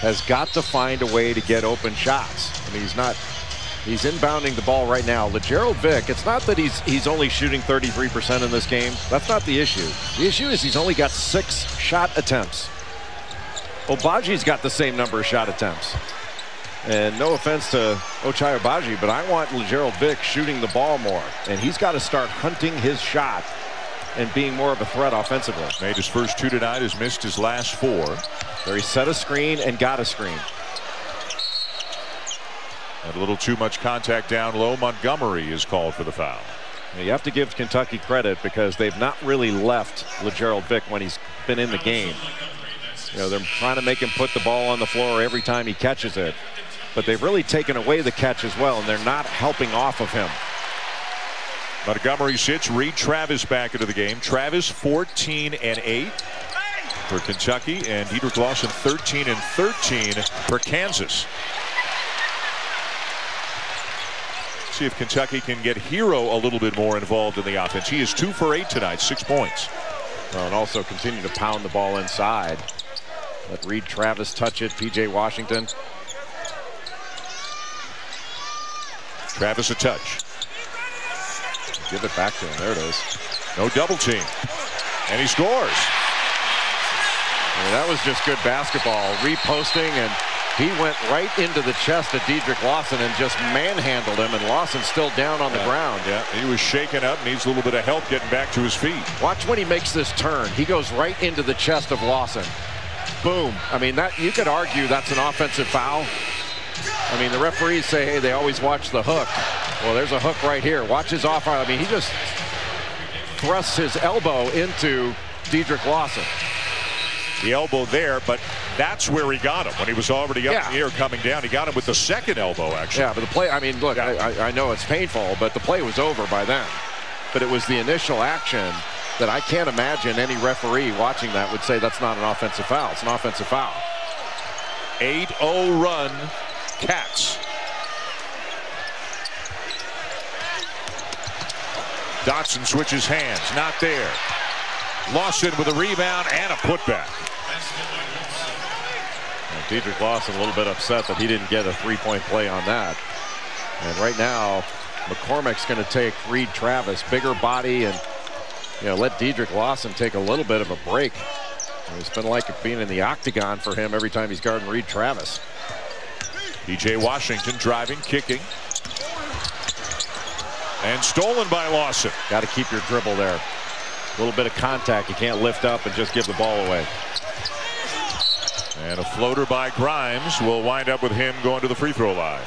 has got to find a way to get open shots. I mean, he's inbounding the ball right now. LeGerald Vick, it's not that he's only shooting 33% in this game. That's not the issue. The issue is he's only got 6 shot attempts. Obaji's got the same number of shot attempts. And no offense to Ochai Agbaji, but I want LeGerald Vick shooting the ball more. And he's got to start hunting his shot and being more of a threat offensively. Made his first 2 tonight, has missed his last 4. There he set a screen and got a screen. And a little too much contact down low. Montgomery is called for the foul. Now you have to give Kentucky credit because they've not really left LeGerald Vick when he's been in the game. You know, they're trying to make him put the ball on the floor every time he catches it. But they've really taken away the catch as well, and they're not helping off of him. Montgomery sits. Reed Travis back into the game. Travis 14 and 8 for Kentucky, and Dedrick Lawson 13 and 13 for Kansas. See if Kentucky can get Hero a little bit more involved in the offense. He is 2 for 8 tonight, 6 points. Well, and also continue to pound the ball inside. Let Reed Travis touch it. P.J. Washington. Travis a touch. Give it back to him. There it is. No double team. And he scores. I mean, that was just good basketball. Reposting, and he went right into the chest of Dedrick Lawson and just manhandled him, and Lawson's still down on the ground. Yeah, he was shaken up, needs a little bit of help getting back to his feet. Watch when he makes this turn. He goes right into the chest of Lawson. Boom. I mean, that you could argue that's an offensive foul. I mean, the referees say, hey, they always watch the hook. Well, there's a hook right here. Watch his off arm. I mean, thrusts his elbow into Dedrick Lawson. The elbow there, but that's where he got him when he was already up in the air coming down. He got him with the second elbow, actually. Yeah, but the play, I mean, look, I know it's painful, but the play was over by then. But it was the initial action that I can't imagine any referee watching that would say that's not an offensive foul. It's an offensive foul. 8-0 run, Cats. Dotson switches hands, not there. Lawson with a rebound and a putback. And Dedrick Lawson a little bit upset that he didn't get a three-point play on that. And right now, McCormick's going to take Reed Travis, bigger body, and let Dedrick Lawson take a little bit of a break. It's been like being in the octagon for him every time he's guarding Reed Travis. P.J. Washington driving, kicking. And stolen by Lawson. Got to keep your dribble there. A little bit of contact. You can't lift up and just give the ball away. And a floater by Grimes will wind up with him going to the free throw line.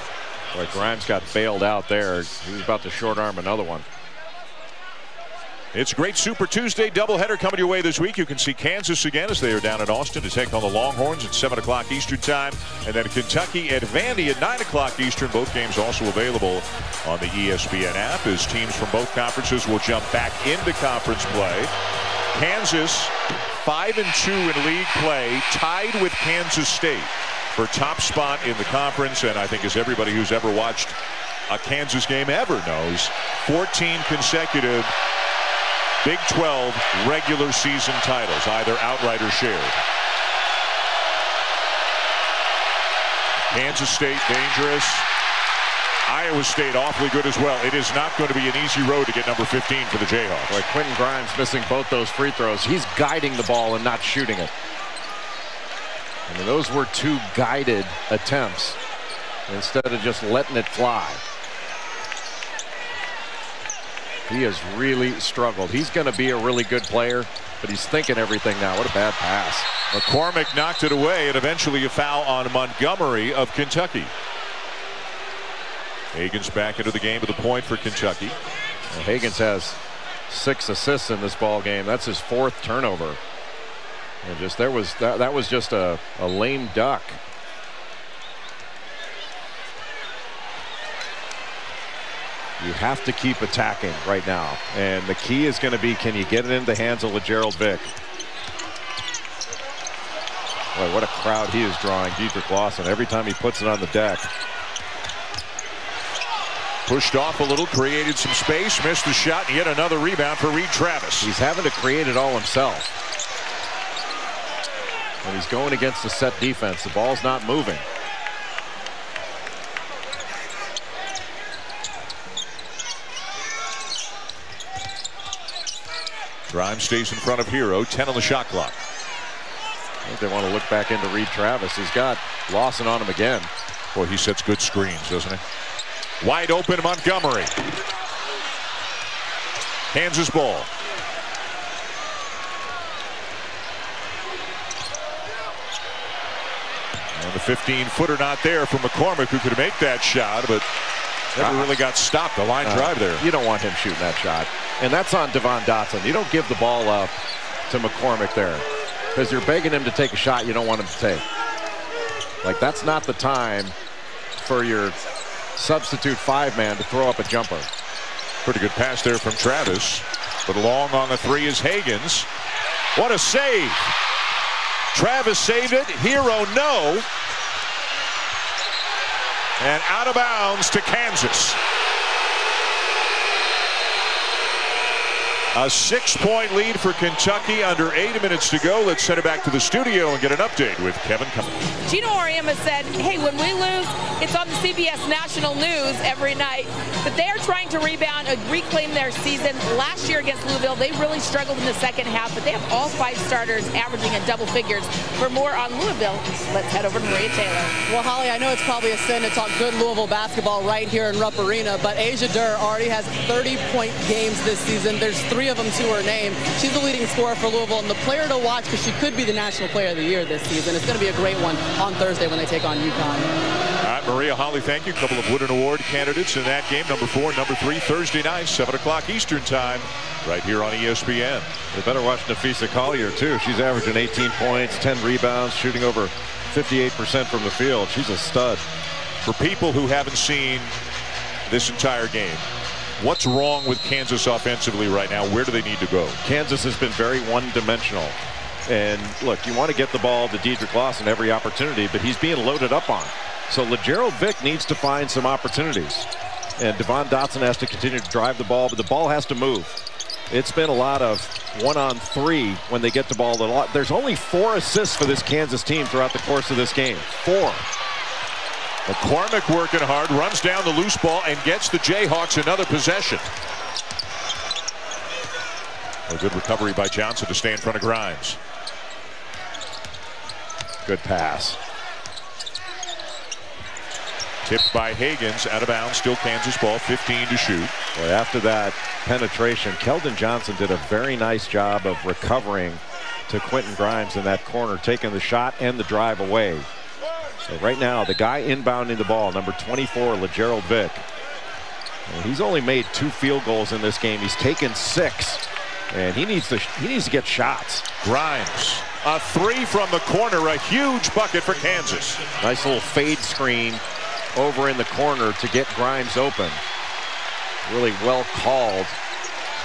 Boy, Grimes got bailed out there. He was about to short arm another one. It's Great Super Tuesday doubleheader coming your way this week. You can see Kansas again as they are down in Austin to take on the Longhorns at 7 o'clock Eastern time. And then Kentucky at Vandy at 9 o'clock Eastern. Both games also available on the ESPN app as teams from both conferences will jump back into conference play. Kansas 5-2 in league play, tied with Kansas State for top spot in the conference. And I think as everybody who's ever watched a Kansas game ever knows, 14 consecutive Big 12 regular season titles, either outright or shared. Kansas State dangerous. Iowa State awfully good as well. It is not going to be an easy road to get number 15 for the Jayhawks. Boy, Quentin Grimes missing both those free throws. He's guiding the ball and not shooting it. I mean, those were two guided attempts instead of just letting it fly. He has really struggled. He's going to be a really good player, but he's thinking everything now. What a bad pass. McCormick knocked it away, and eventually a foul on Montgomery of Kentucky. Higgins back into the game with a point for Kentucky. Well, Higgins has 6 assists in this ball game. That's his 4th turnover. And just that was just a lame duck. You have to keep attacking right now. And the key is going to be, can you get it into the hands of LeGerald Vick? Boy, what a crowd he is drawing, Dedrick Lawson, every time he puts it on the deck. Pushed off a little, created some space, missed the shot, and yet another rebound for Reed Travis. He's having to create it all himself. And he's going against the set defense. The ball's not moving. Grimes stays in front of Hero, 10 on the shot clock. I think they want to look back into Reed Travis. He's got Lawson on him again. Boy, he sets good screens, doesn't he? Wide open Montgomery. Kansas ball. And the 15-footer not there for McCormick, who could make that shot, but never really got stopped. The line drive there. You don't want him shooting that shot. And that's on Devon Dotson. You don't give the ball up to McCormick there because you're begging him to take a shot you don't want him to take. Like, that's not the time for your substitute 5-man to throw up a jumper. Pretty good pass there from Travis, but long on the 3 is Higgins. What a save. Travis saved it. Hero no. And out of bounds to Kansas. A 6-point lead for Kentucky under 8 minutes to go. Let's send it back to the studio and get an update with Kevin Cummings. Gino Auriemma said, hey, when we lose, it's on the CBS National News every night. But they are trying to rebound and reclaim their season. Last year against Louisville, they really struggled in the second half, but they have all 5 starters averaging in double figures. For more on Louisville, let's head over to Maria Taylor. Well, Holly, I know it's probably a sin to talk good Louisville basketball right here in Rupp Arena, but Asia Durr already has 30-point games this season. There's 3 of them to her name. She's the leading scorer for Louisville and the player to watch because she could be the National Player of the Year this season. It's going to be a great one on Thursday when they take on UConn. All right, Maria Holly, thank you. A couple of Wooden Award candidates in that game. Number 4, number 3, Thursday night, 7 o'clock Eastern time, right here on ESPN. You better watch Nafisa Collier, too. She's averaging 18 points, 10 rebounds, shooting over 58% from the field. She's a stud. For people who haven't seen this entire game, what's wrong with Kansas offensively right now? Where do they need to go? Kansas has been very one-dimensional. And look, you want to get the ball to Dedrick Lawson every opportunity, but he's being loaded up on. So LeGerald Vick needs to find some opportunities. And Devon Dotson has to continue to drive the ball, but the ball has to move. It's been a lot of 1-on-3 when they get the ball. There's only 4 assists for this Kansas team throughout the course of this game. 4. McCormick working hard, runs down the loose ball and gets the Jayhawks another possession. A good recovery by Johnson to stay in front of Grimes. Good pass. Tipped by Higgins, out of bounds, still Kansas ball, 15 to shoot. Boy, after that penetration, Keldon Johnson did a very nice job of recovering to Quentin Grimes in that corner, taking the shot and the drive away. So right now, the guy inbounding the ball, number 24, LeGerald Vick. And he's only made 2 field goals in this game. He's taken 6, and he needs to get shots. Grimes, a 3 from the corner, a huge bucket for Kansas. Nice little fade screen over in the corner to get Grimes open. Really well called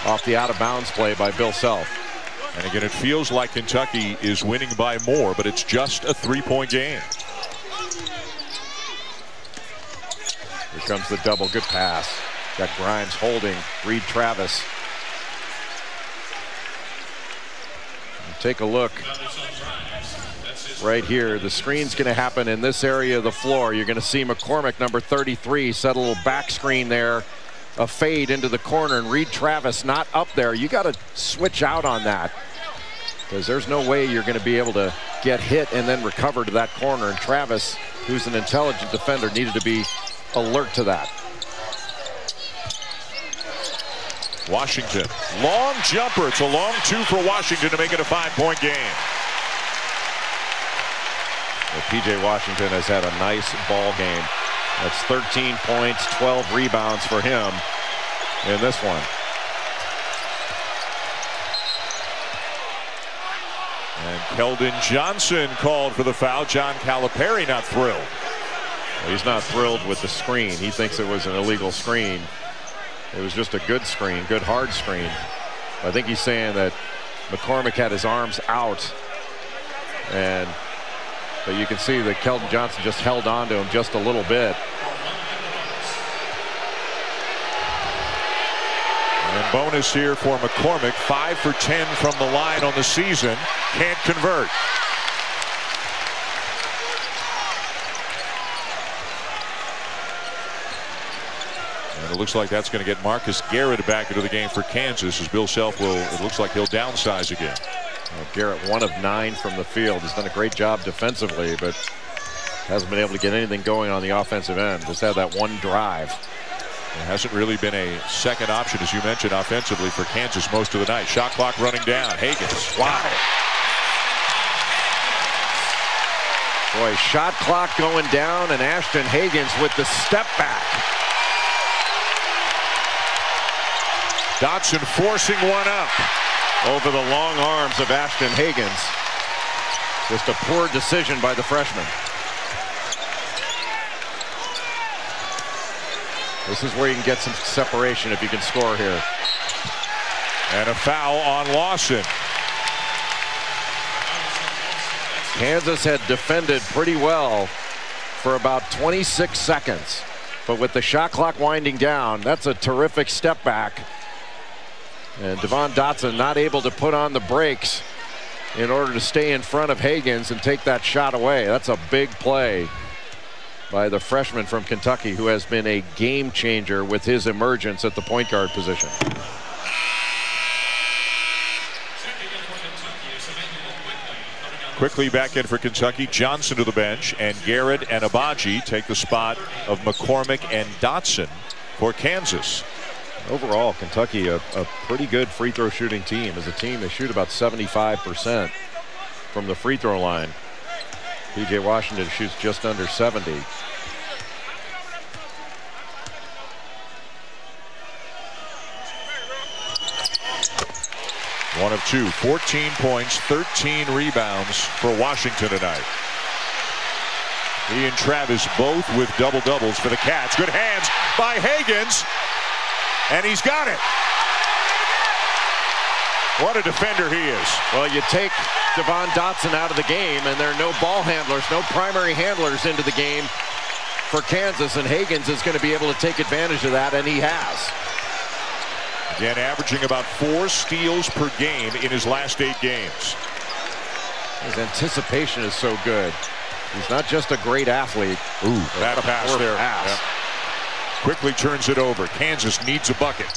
off the out-of-bounds play by Bill Self. And again, it feels like Kentucky is winning by more, but it's just a 3-point game. Here comes the double. Good pass. Got Grimes holding Reed Travis. And take a look right here. The screen's going to happen in this area of the floor. You're going to see McCormick, number 33, set a little back screen there. A fade into the corner, and Reed Travis not up there. You got to switch out on that, because there's no way you're going to be able to get hit and then recover to that corner. And Travis, who's an intelligent defender, needed to be alert to that. Washington, long jumper. It's a long 2 for Washington to make it a 5-point game. Well, P.J. Washington has had a nice ball game. That's 13 points, 12 rebounds for him in this one. And Keldon Johnson called for the foul. John Calipari not thrilled. Well, he's not thrilled with the screen. He thinks it was an illegal screen. It was just a good screen, good hard screen. I think he's saying that McCormick had his arms out, but you can see that Keldon Johnson just held on to him just a little bit. And bonus here for McCormick, 5 for 10 from the line on the season. Can't convert. And it looks like that's going to get Marcus Garrett back into the game for Kansas, as Bill Self it looks like he'll downsize again. Well, Garrett 1 of 9 from the field. He's done a great job defensively, but hasn't been able to get anything going on the offensive end. Just had that 1 drive. There hasn't really been a second option, as you mentioned, offensively for Kansas most of the night. Shot clock running down. Higgins. Wow. Boy, shot clock going down, and Ashton Higgins with the step back. Dotson forcing one up. Over the long arms of Ashton Higgins. Just a poor decision by the freshman. This is where you can get some separation if you can score here. And a foul on Lawson. Kansas had defended pretty well for about 26 seconds. But with the shot clock winding down, that's a terrific step back. And Devon Dotson not able to put on the brakes in order to stay in front of Higgins and take that shot away. That's a big play by the freshman from Kentucky, who has been a game changer with his emergence at the point guard position. Quickly back in for Kentucky, Johnson to the bench, and Garrett and Abaji take the spot of McCormick and Dotson for Kansas. Overall, Kentucky a pretty good free throw shooting team. As a team, they shoot about 75% from the free throw line. P.J. Washington shoots just under 70. 1 of 2, 14 points, 13 rebounds for Washington tonight. He and Travis both with double-doubles for the Cats. Good hands by Higgins, and he's got it. What a defender he is. Well, you take Devon Dotson out of the game, and there are no ball handlers, no primary handlers into the game for Kansas, and Higgins is going to be able to take advantage of that, and he has. Again, averaging about 4 steals per game in his last 8 games. His anticipation is so good. He's not just a great athlete. Ooh, that pass there. Pass. Yep. Quickly turns it over. Kansas needs a bucket.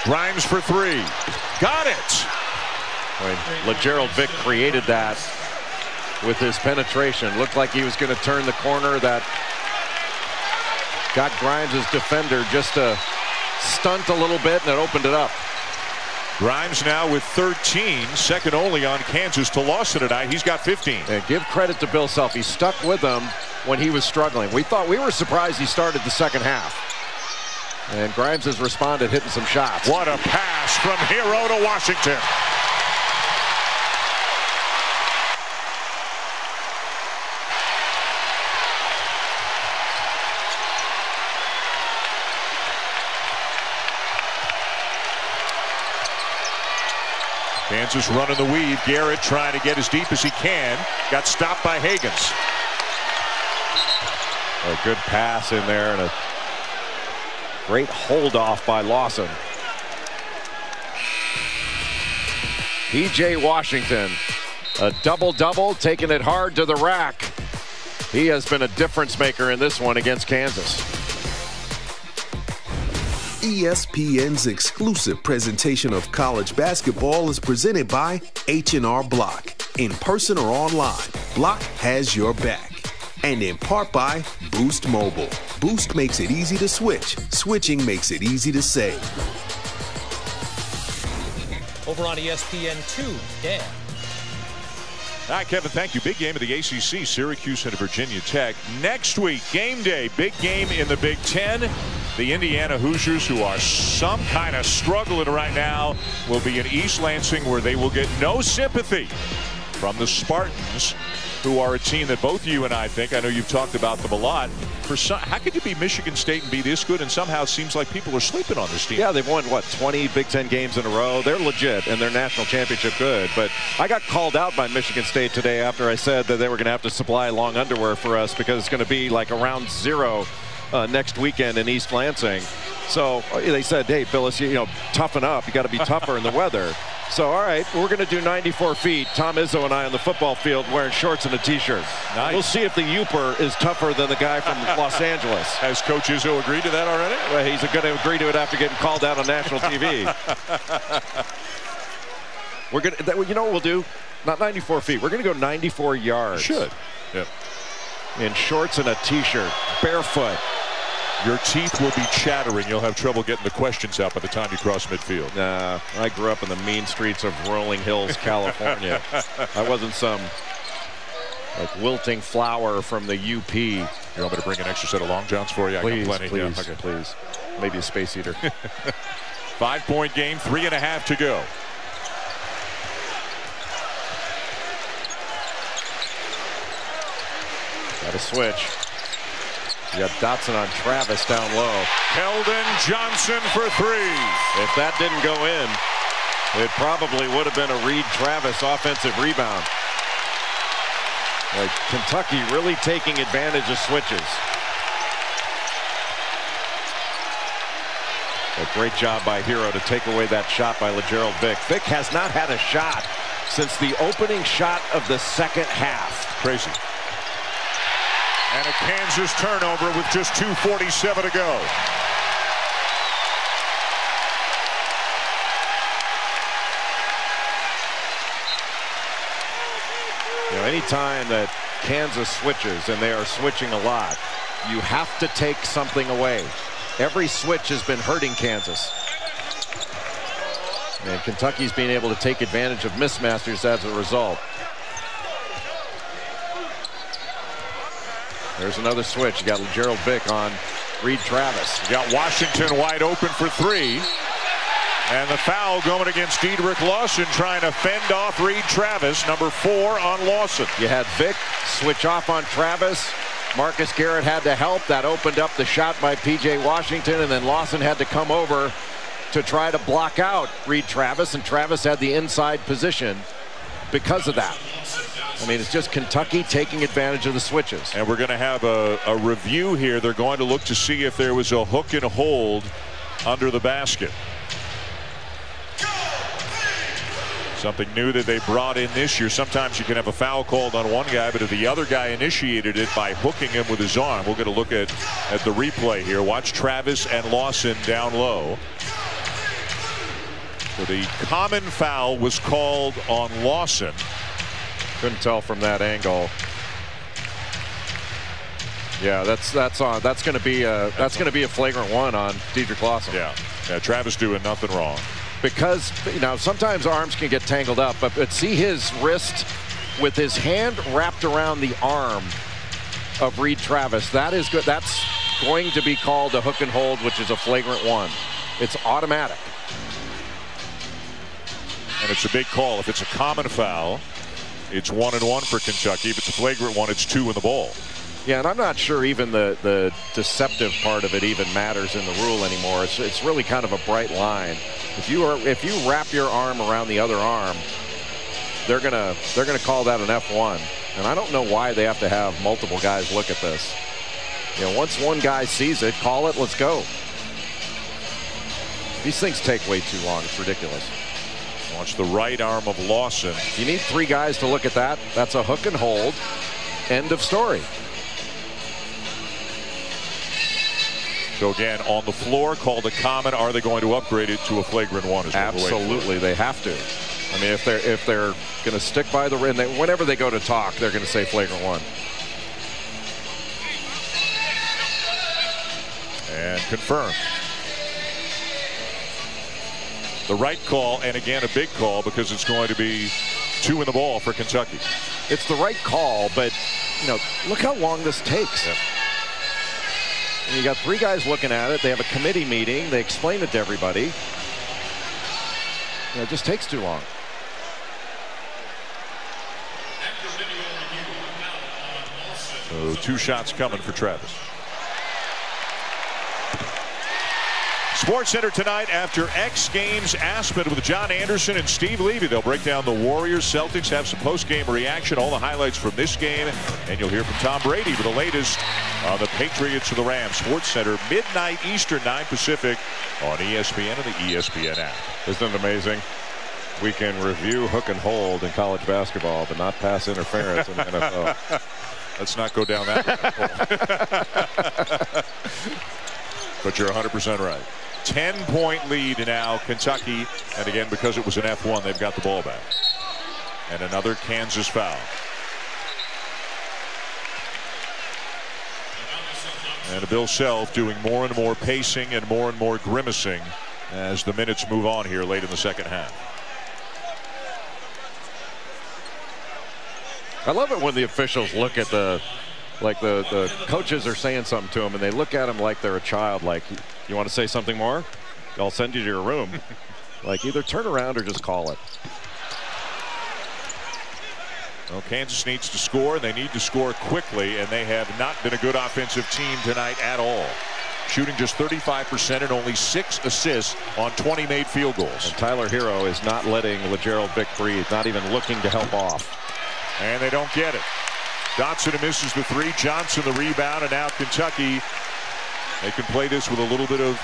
Grimes for 3. Got it. LeGerald Vick created that with his penetration. Looked like he was going to turn the corner. That got Grimes' defender just to stunt a little bit, and it opened it up. Grimes now with 13, second only on Kansas to Lawson tonight. He's got 15. And give credit to Bill Self. He stuck with them when he was struggling. We were surprised he started the second half. And Grimes has responded, hitting some shots. What a pass from Hero to Washington. Kansas running the weave. Garrett trying to get as deep as he can. Got stopped by Higgins. A good pass in there and a great hold off by Lawson. P.J. Washington, a double-double, taking it hard to the rack. He has been a difference maker in this one against Kansas. ESPN's exclusive presentation of college basketball is presented by H&R Block. In person or online, Block has your back. And in part by Boost Mobile. Boost makes it easy to switch. Switching makes it easy to save. Over on ESPN2, Dan. All right, Kevin, thank you. Big game of the ACC, Syracuse and Virginia Tech. Next week, game day, big game in the Big 10. The Indiana Hoosiers, who are some kind of struggling right now, will be in East Lansing, where they will get no sympathy from the Spartans, who are a team that both you and I think, I know you've talked about them a lot. How could you be Michigan State and be this good, and somehow it seems like people are sleeping on this team? Yeah, they've won, what, 20 Big Ten games in a row. They're legit, and they're national championship good. But I got called out by Michigan State today after I said that they were going to have to supply long underwear for us because it's going to be like around 0 next weekend in East Lansing. So they said, hey, Phyllis, toughen up. You got to be tougher in the weather. So, all right, we're going to do 94 feet. Tom Izzo and I on the football field wearing shorts and a T-shirt. Nice. We'll see if the Youper is tougher than the guy from Los Angeles. Has Coach Izzo agreed to that already? Well, he's going to agree to it after getting called out on national TV. We're going to, you know what we'll do? Not 94 feet. We're going to go 94 yards. Should. Yep. In shorts and a T-shirt, barefoot. Your teeth will be chattering. You'll have trouble getting the questions out by the time you cross midfield. Nah, I grew up in the mean streets of Rolling Hills, California. I wasn't some like wilting flower from the UP. You want me to bring an extra set of long johns for you? Please, I got plenty. please, yeah, okay. Please. Maybe a space heater. 5-point game, 3.5 to go. Got a switch. You got Dotson on Travis down low. Keldon Johnson for 3. If that didn't go in, it probably would have been a Reed-Travis offensive rebound. Like Kentucky really taking advantage of switches. A great job by Hero to take away that shot by LeGerald Vick. Vick has not had a shot since the opening shot of the second half. Crazy. And a Kansas turnover with just 2:47 to go. Anytime that Kansas switches, and they are switching a lot, you have to take something away. Every switch has been hurting Kansas. And Kentucky's being able to take advantage of mismatches as a result. There's another switch. You got LeGerald Vick on Reed Travis. You got Washington wide open for three. And the foul going against Diedrich Lawson, trying to fend off Reed Travis, number 4 on Lawson. You had Vic switch off on Travis. Marcus Garrett had to help. That opened up the shot by P.J. Washington, and then Lawson had to come over to try to block out Reed Travis, and Travis had the inside position because of that. I mean, it's just Kentucky taking advantage of the switches. And we're going to have a review here. They're going to look to see if there was a hook and hold under the basket. Something new that they brought in this year. Sometimes you can have a foul called on one guy, but if the other guy initiated it by hooking him with his arm. We're going to look at the replay here. Watch Travis and Lawson down low. So the common foul was called on Lawson. Couldn't tell from that angle. Yeah, that's going to be a flagrant one on Diedrich Lawson. Yeah, Travis doing nothing wrong. Because, you know, sometimes arms can get tangled up, but see his wrist with his hand wrapped around the arm of Reed Travis. That is good. That's going to be called a hook and hold, which is a flagrant one. It's automatic. And it's a big call. If it's a common foul, it's 1-1 for Kentucky. If it's a flagrant one, it's 2 in the ball. Yeah, and I'm not sure even the deceptive part of it even matters in the rule anymore. It's really kind of a bright line. If you wrap your arm around the other arm, they're gonna call that an F1. And I don't know why they have to have multiple guys look at this. You know, once one guy sees it, call it, let's go. These things take way too long. It's ridiculous. Watch the right arm of Lawson. You need 3 guys to look at that. That's a hook and hold. End of story. So again, on the floor, called a common. Are they going to upgrade it to a flagrant one? Absolutely, they have to. I mean, if they're going to stick by the rim, whenever they go to talk, they're going to say flagrant one. And confirmed. The right call, and again a big call because it's going to be 2 in the ball for Kentucky. It's the right call, but you know, look how long this takes. Yeah. And you got 3 guys looking at it. They have a committee meeting. They explain it to everybody. You know, it just takes too long. So 2 shots coming for Travis. Sports Center tonight after X Games Aspen with John Anderson and Steve Levy. They'll break down the Warriors, Celtics, have some post-game reaction, all the highlights from this game, and you'll hear from Tom Brady with the latest on the Patriots and the Rams. Sports Center, midnight Eastern, 9 Pacific on ESPN and the ESPN app. Isn't it amazing? We can review hook and hold in college basketball, but not pass interference in the NFL. Let's not go down that hole. But you're 100% right. 10-point lead now, Kentucky, and again, because it was an F1, they've got the ball back. And another Kansas foul. And Bill Self doing more and more pacing and more grimacing as the minutes move on here late in the second half. I love it when the officials look at the coaches are saying something to them, and they look at them like they're a child. Like, you want to say something more? I'll send you to your room. Like, either turn around or just call it. Well, Kansas needs to score. They need to score quickly, and they have not been a good offensive team tonight at all. Shooting just 35% and only 6 assists on 20 made field goals. And Tyler Hero is not letting LaGerald Vick breathe, not even looking to help off. And they don't get it. Dotson misses the 3, Johnson the rebound, and now Kentucky, they can play this with a little bit of...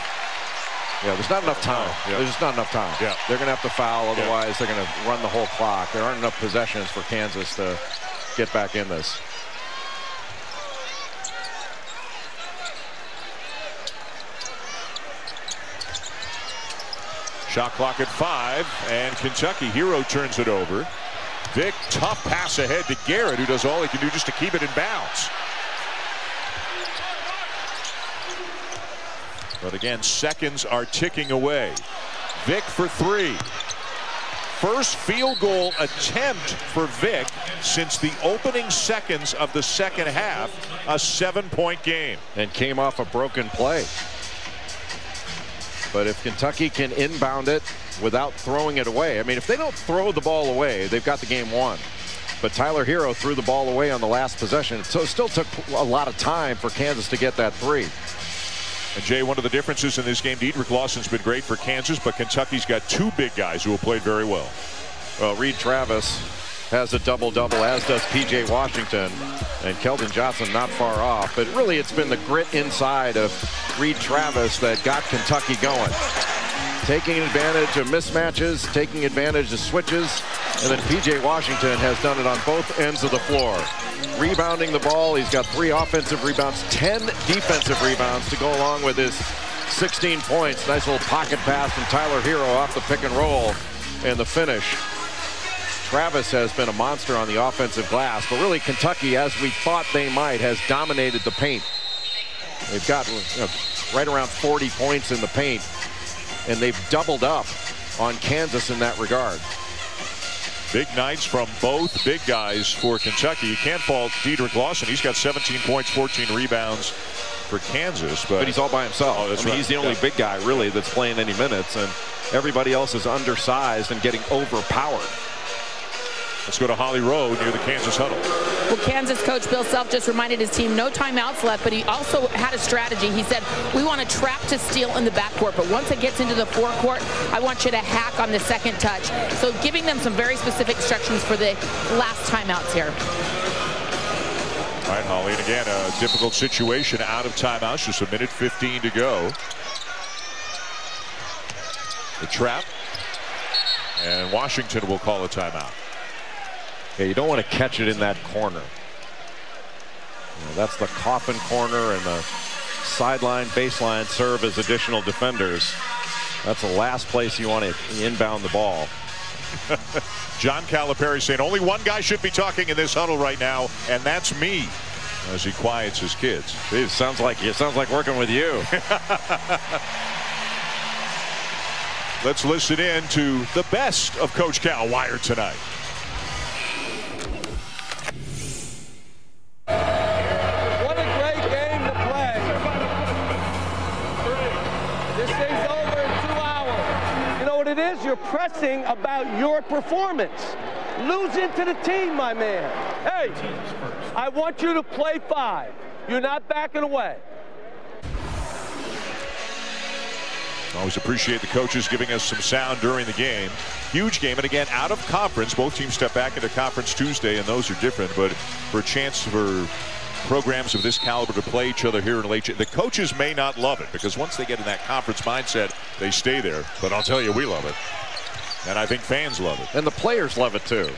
Yeah, there's not enough time. Yeah. There's just not enough time. Yeah. They're going to have to foul, otherwise they're going to run the whole clock. There aren't enough possessions for Kansas to get back in this. Shot clock at 5, and Kentucky. Hero turns it over. Vic, tough pass ahead to Garrett, who does all he can do just to keep it in bounds. But again, seconds are ticking away. Vic for 3. first field goal attempt for Vic since the opening seconds of the second half. A 7-point game. And came off a broken play. But if Kentucky can inbound it without throwing it away, I mean, if they don't throw the ball away, they've got the game won. But Tyler Hero threw the ball away on the last possession. So it still took a lot of time for Kansas to get that three. And Jay, one of the differences in this game, Dedrick Lawson's been great for Kansas, but Kentucky's got two big guys who have played very well. Well, Reed Travis has a double-double, as does P.J. Washington. And Keldon Johnson not far off. But really, it's been the grit inside of Reed Travis that got Kentucky going. Taking advantage of mismatches, taking advantage of switches. And then P.J. Washington has done it on both ends of the floor. Rebounding the ball, he's got 3 offensive rebounds, 10 defensive rebounds to go along with his 16 points. Nice little pocket pass from Tyler Hero off the pick and roll. And the finish. Travis has been a monster on the offensive glass, but really Kentucky, as we thought they might, has dominated the paint. They've got right around 40 points in the paint, and they've doubled up on Kansas in that regard. Big nights from both big guys for Kentucky. You can't fault Dedrick Lawson. He's got 17 points, 14 rebounds for Kansas. But he's all by himself. Oh, that's I mean, right. He's the only big guy, really, that's playing any minutes, and everybody else is undersized and getting overpowered. Let's go to Holly Rowe near the Kansas huddle. Well, Kansas coach Bill Self just reminded his team no timeouts left, but he also had a strategy. He said, we want to trap to steal in the backcourt, but once it gets into the forecourt, I want you to hack on the second touch. So giving them some very specific instructions for the last timeouts here. All right, Holly, and again, a difficult situation out of timeouts. Just a minute 15 to go. The trap. And Washington will call a timeout. Yeah, you don't want to catch it in that corner. That's the coffin corner, and the sideline, baseline serve as additional defenders. That's the last place you want to inbound the ball. John Calipari saying only one guy should be talking in this huddle right now, and that's me, as he quiets his kids. It sounds like working with you. Let's listen in to the best of Coach Cal wired tonight. What a great game to play. This thing's over in 2 hours. You know what it is? You're pressing about your performance. Losing to the team, my man. Hey, I want you to play 5. You're not backing away. Always appreciate the coaches giving us some sound during the game. Huge game, and again, out of conference. Both teams step back into conference Tuesday, and those are different. But for a chance for programs of this caliber to play each other here in late, the coaches may not love it, because once they get in that conference mindset, they stay there. But I'll tell you, we love it. And I think fans love it. And the players love it, too.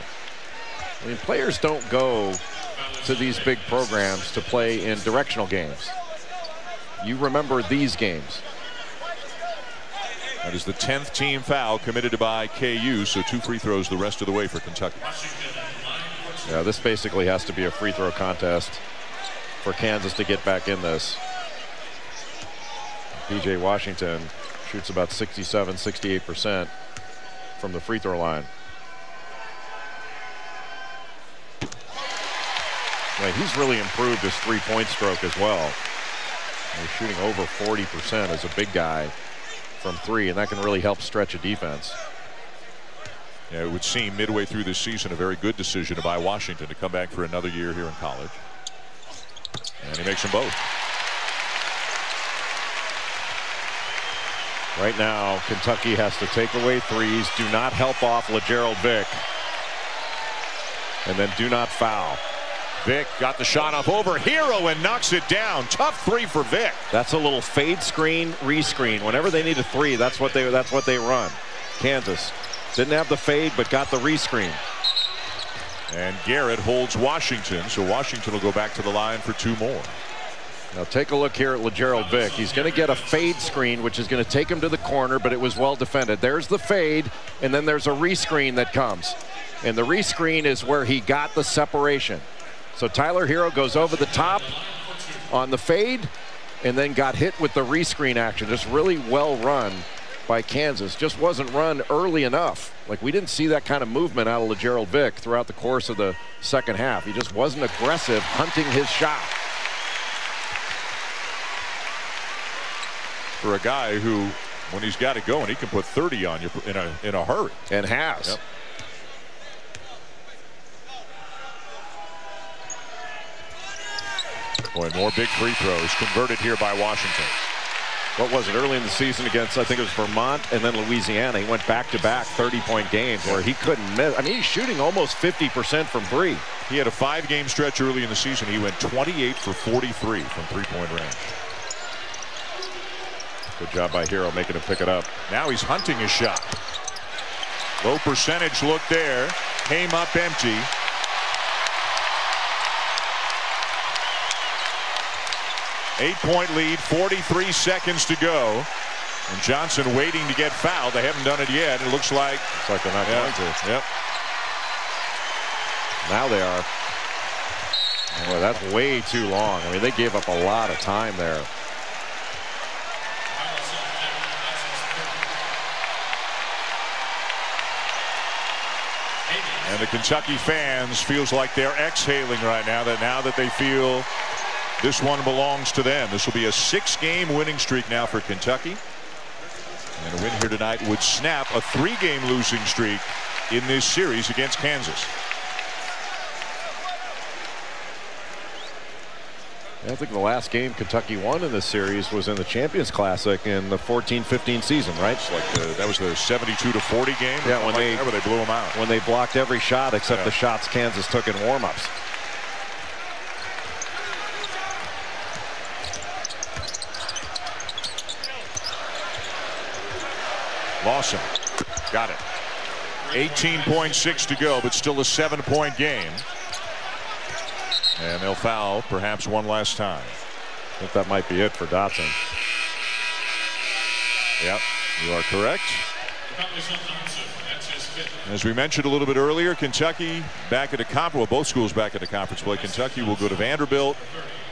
I mean, players don't go to these big programs to play in directional games. You remember these games. That is the 10th team foul committed by KU, so 2 free throws the rest of the way for Kentucky. Yeah, this basically has to be a free throw contest for Kansas to get back in this. P.J. Washington shoots about 67-68% from the free throw line. Yeah, he's really improved his three-point stroke as well. He's shooting over 40% as a big guy from 3, and that can really help stretch a defense. Yeah, it would seem midway through this season a very good decision by Washington to come back for another year here in college. And he makes them both. Right now, Kentucky has to take away threes, do not help off LaGerald Vick, and then do not foul. Vick got the shot up over Hero and knocks it down. Tough 3 for Vick. That's a little fade screen, rescreen. Whenever they need a 3, that's what they run. Kansas didn't have the fade, but got the rescreen. And Garrett holds Washington, so Washington will go back to the line for 2 more. Now take a look here at LaGerald Vick. He's going to get a fade screen, which is going to take him to the corner, but it was well defended. There's the fade, and then there's a rescreen that comes. And the rescreen is where he got the separation. So Tyler Hero goes over the top on the fade and then got hit with the rescreen action. Just really well run by Kansas just wasn't run early enough. Like, we didn't see that kind of movement out of LeGerald Vick throughout the course of the second half. He just wasn't aggressive hunting his shot. For a guy who, when he's got it going, he can put 30 on you in a hurry. And has. Yep. Boy, more big free throws converted here by Washington. What was it, early in the season against, I think it was Vermont and then Louisiana, he went back-to-back 30-point games where he couldn't miss. I mean, he's shooting almost 50% from three. He had a 5-game stretch early in the season. He went 28 for 43 from three-point range. Good job by Hero making him pick it up. Now he's hunting his shot. Low percentage look there. Came up empty. Eight-point lead, 43 seconds to go. And Johnson waiting to get fouled. They haven't done it yet. It looks like they're not going to. Yep. Now they are. Boy, that's way too long. I mean, they gave up a lot of time there. And the Kentucky fans feels like they're exhaling right now that they feel this one belongs to them. This will be a 6-game winning streak now for Kentucky. And a win here tonight would snap a 3-game losing streak in this series against Kansas. I think the last game Kentucky won in this series was in the Champions Classic in the 14-15 season, right? It's like that was the 72-40 game. Yeah, when where they blew them out. When they blocked every shot except the shots Kansas took in warm-ups. Lawson got it. 18.6 to go, but still a 7-point game. And they'll foul perhaps one last time. I think that might be it for Dotson. Yep, you are correct. As we mentioned a little bit earlier, Kentucky back at the conference. Well, both schools back at the conference play. Kentucky will go to Vanderbilt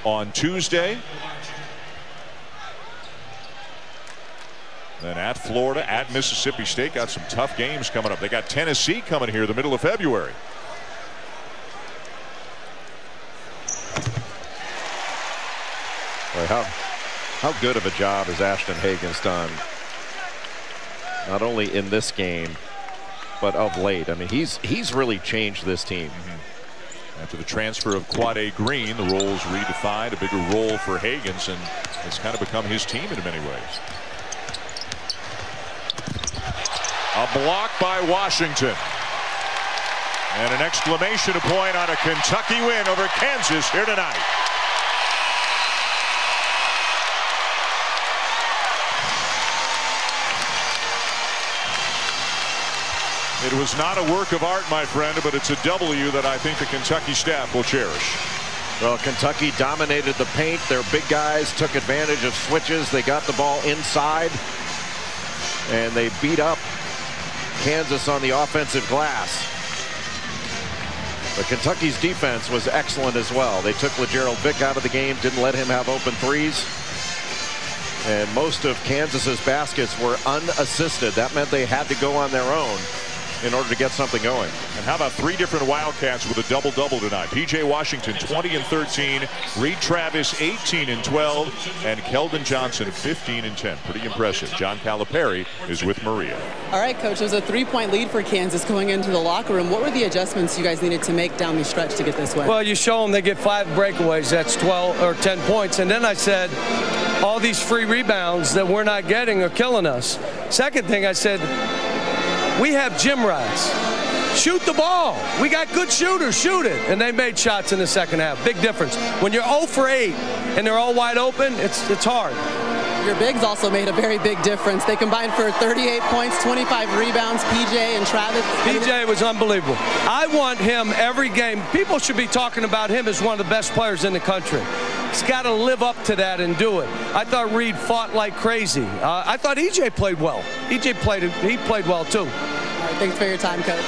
on Tuesday. Then at Florida, at Mississippi State. Got some tough games coming up. They got Tennessee coming here the middle of February. Boy, how good of a job has Ashton Hagens done, not only in this game, but of late. I mean, he's really changed this team. After the transfer of Quade Green, the role's redefined, a bigger role for Hagens, and it's kind of become his team in many ways. A block by Washington. And an exclamation point on a Kentucky win over Kansas here tonight. It was not a work of art, my friend, but it's a W that I think the Kentucky staff will cherish. Well, Kentucky dominated the paint. Their big guys took advantage of switches. They got the ball inside, and they beat up Kansas on the offensive glass. But Kentucky's defense was excellent as well. They took LeGerald Vick out of the game, didn't let him have open threes. And most of Kansas's baskets were unassisted. That meant they had to go on their own in order to get something going. And how about 3 different Wildcats with a double-double tonight? P.J. Washington 20 and 13, Reed Travis 18 and 12, and Keldon Johnson 15 and 10. Pretty impressive. John Calipari is with Maria. All right, Coach, it was a 3-point lead for Kansas going into the locker room. What were the adjustments you guys needed to make down the stretch to get this win? Well, you show them they get 5 breakaways. That's 12 or 10 points. And then I said, all these free rebounds that we're not getting are killing us. Second thing I said, we have gym rats. Shoot the ball. We got good shooters. Shoot it. And they made shots in the second half. Big difference. When you're 0 for 8 and they're all wide open, it's hard. Your bigs also made a very big difference. They combined for 38 points, 25 rebounds, PJ and Travis. PJ was unbelievable. I want him every game. People should be talking about him as one of the best players in the country. He's got to live up to that and do it. I thought Reed fought like crazy. I thought EJ played well. EJ played well too. All right, thanks for your time, Coach.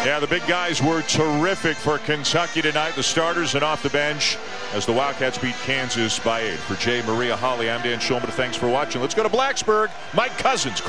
Yeah, the big guys were terrific for Kentucky tonight, the starters and off the bench, as the Wildcats beat Kansas by 8. For Jay, Maria, Holly, I'm Dan Schulman. Thanks for watching. Let's go to Blacksburg. Mike Cousins.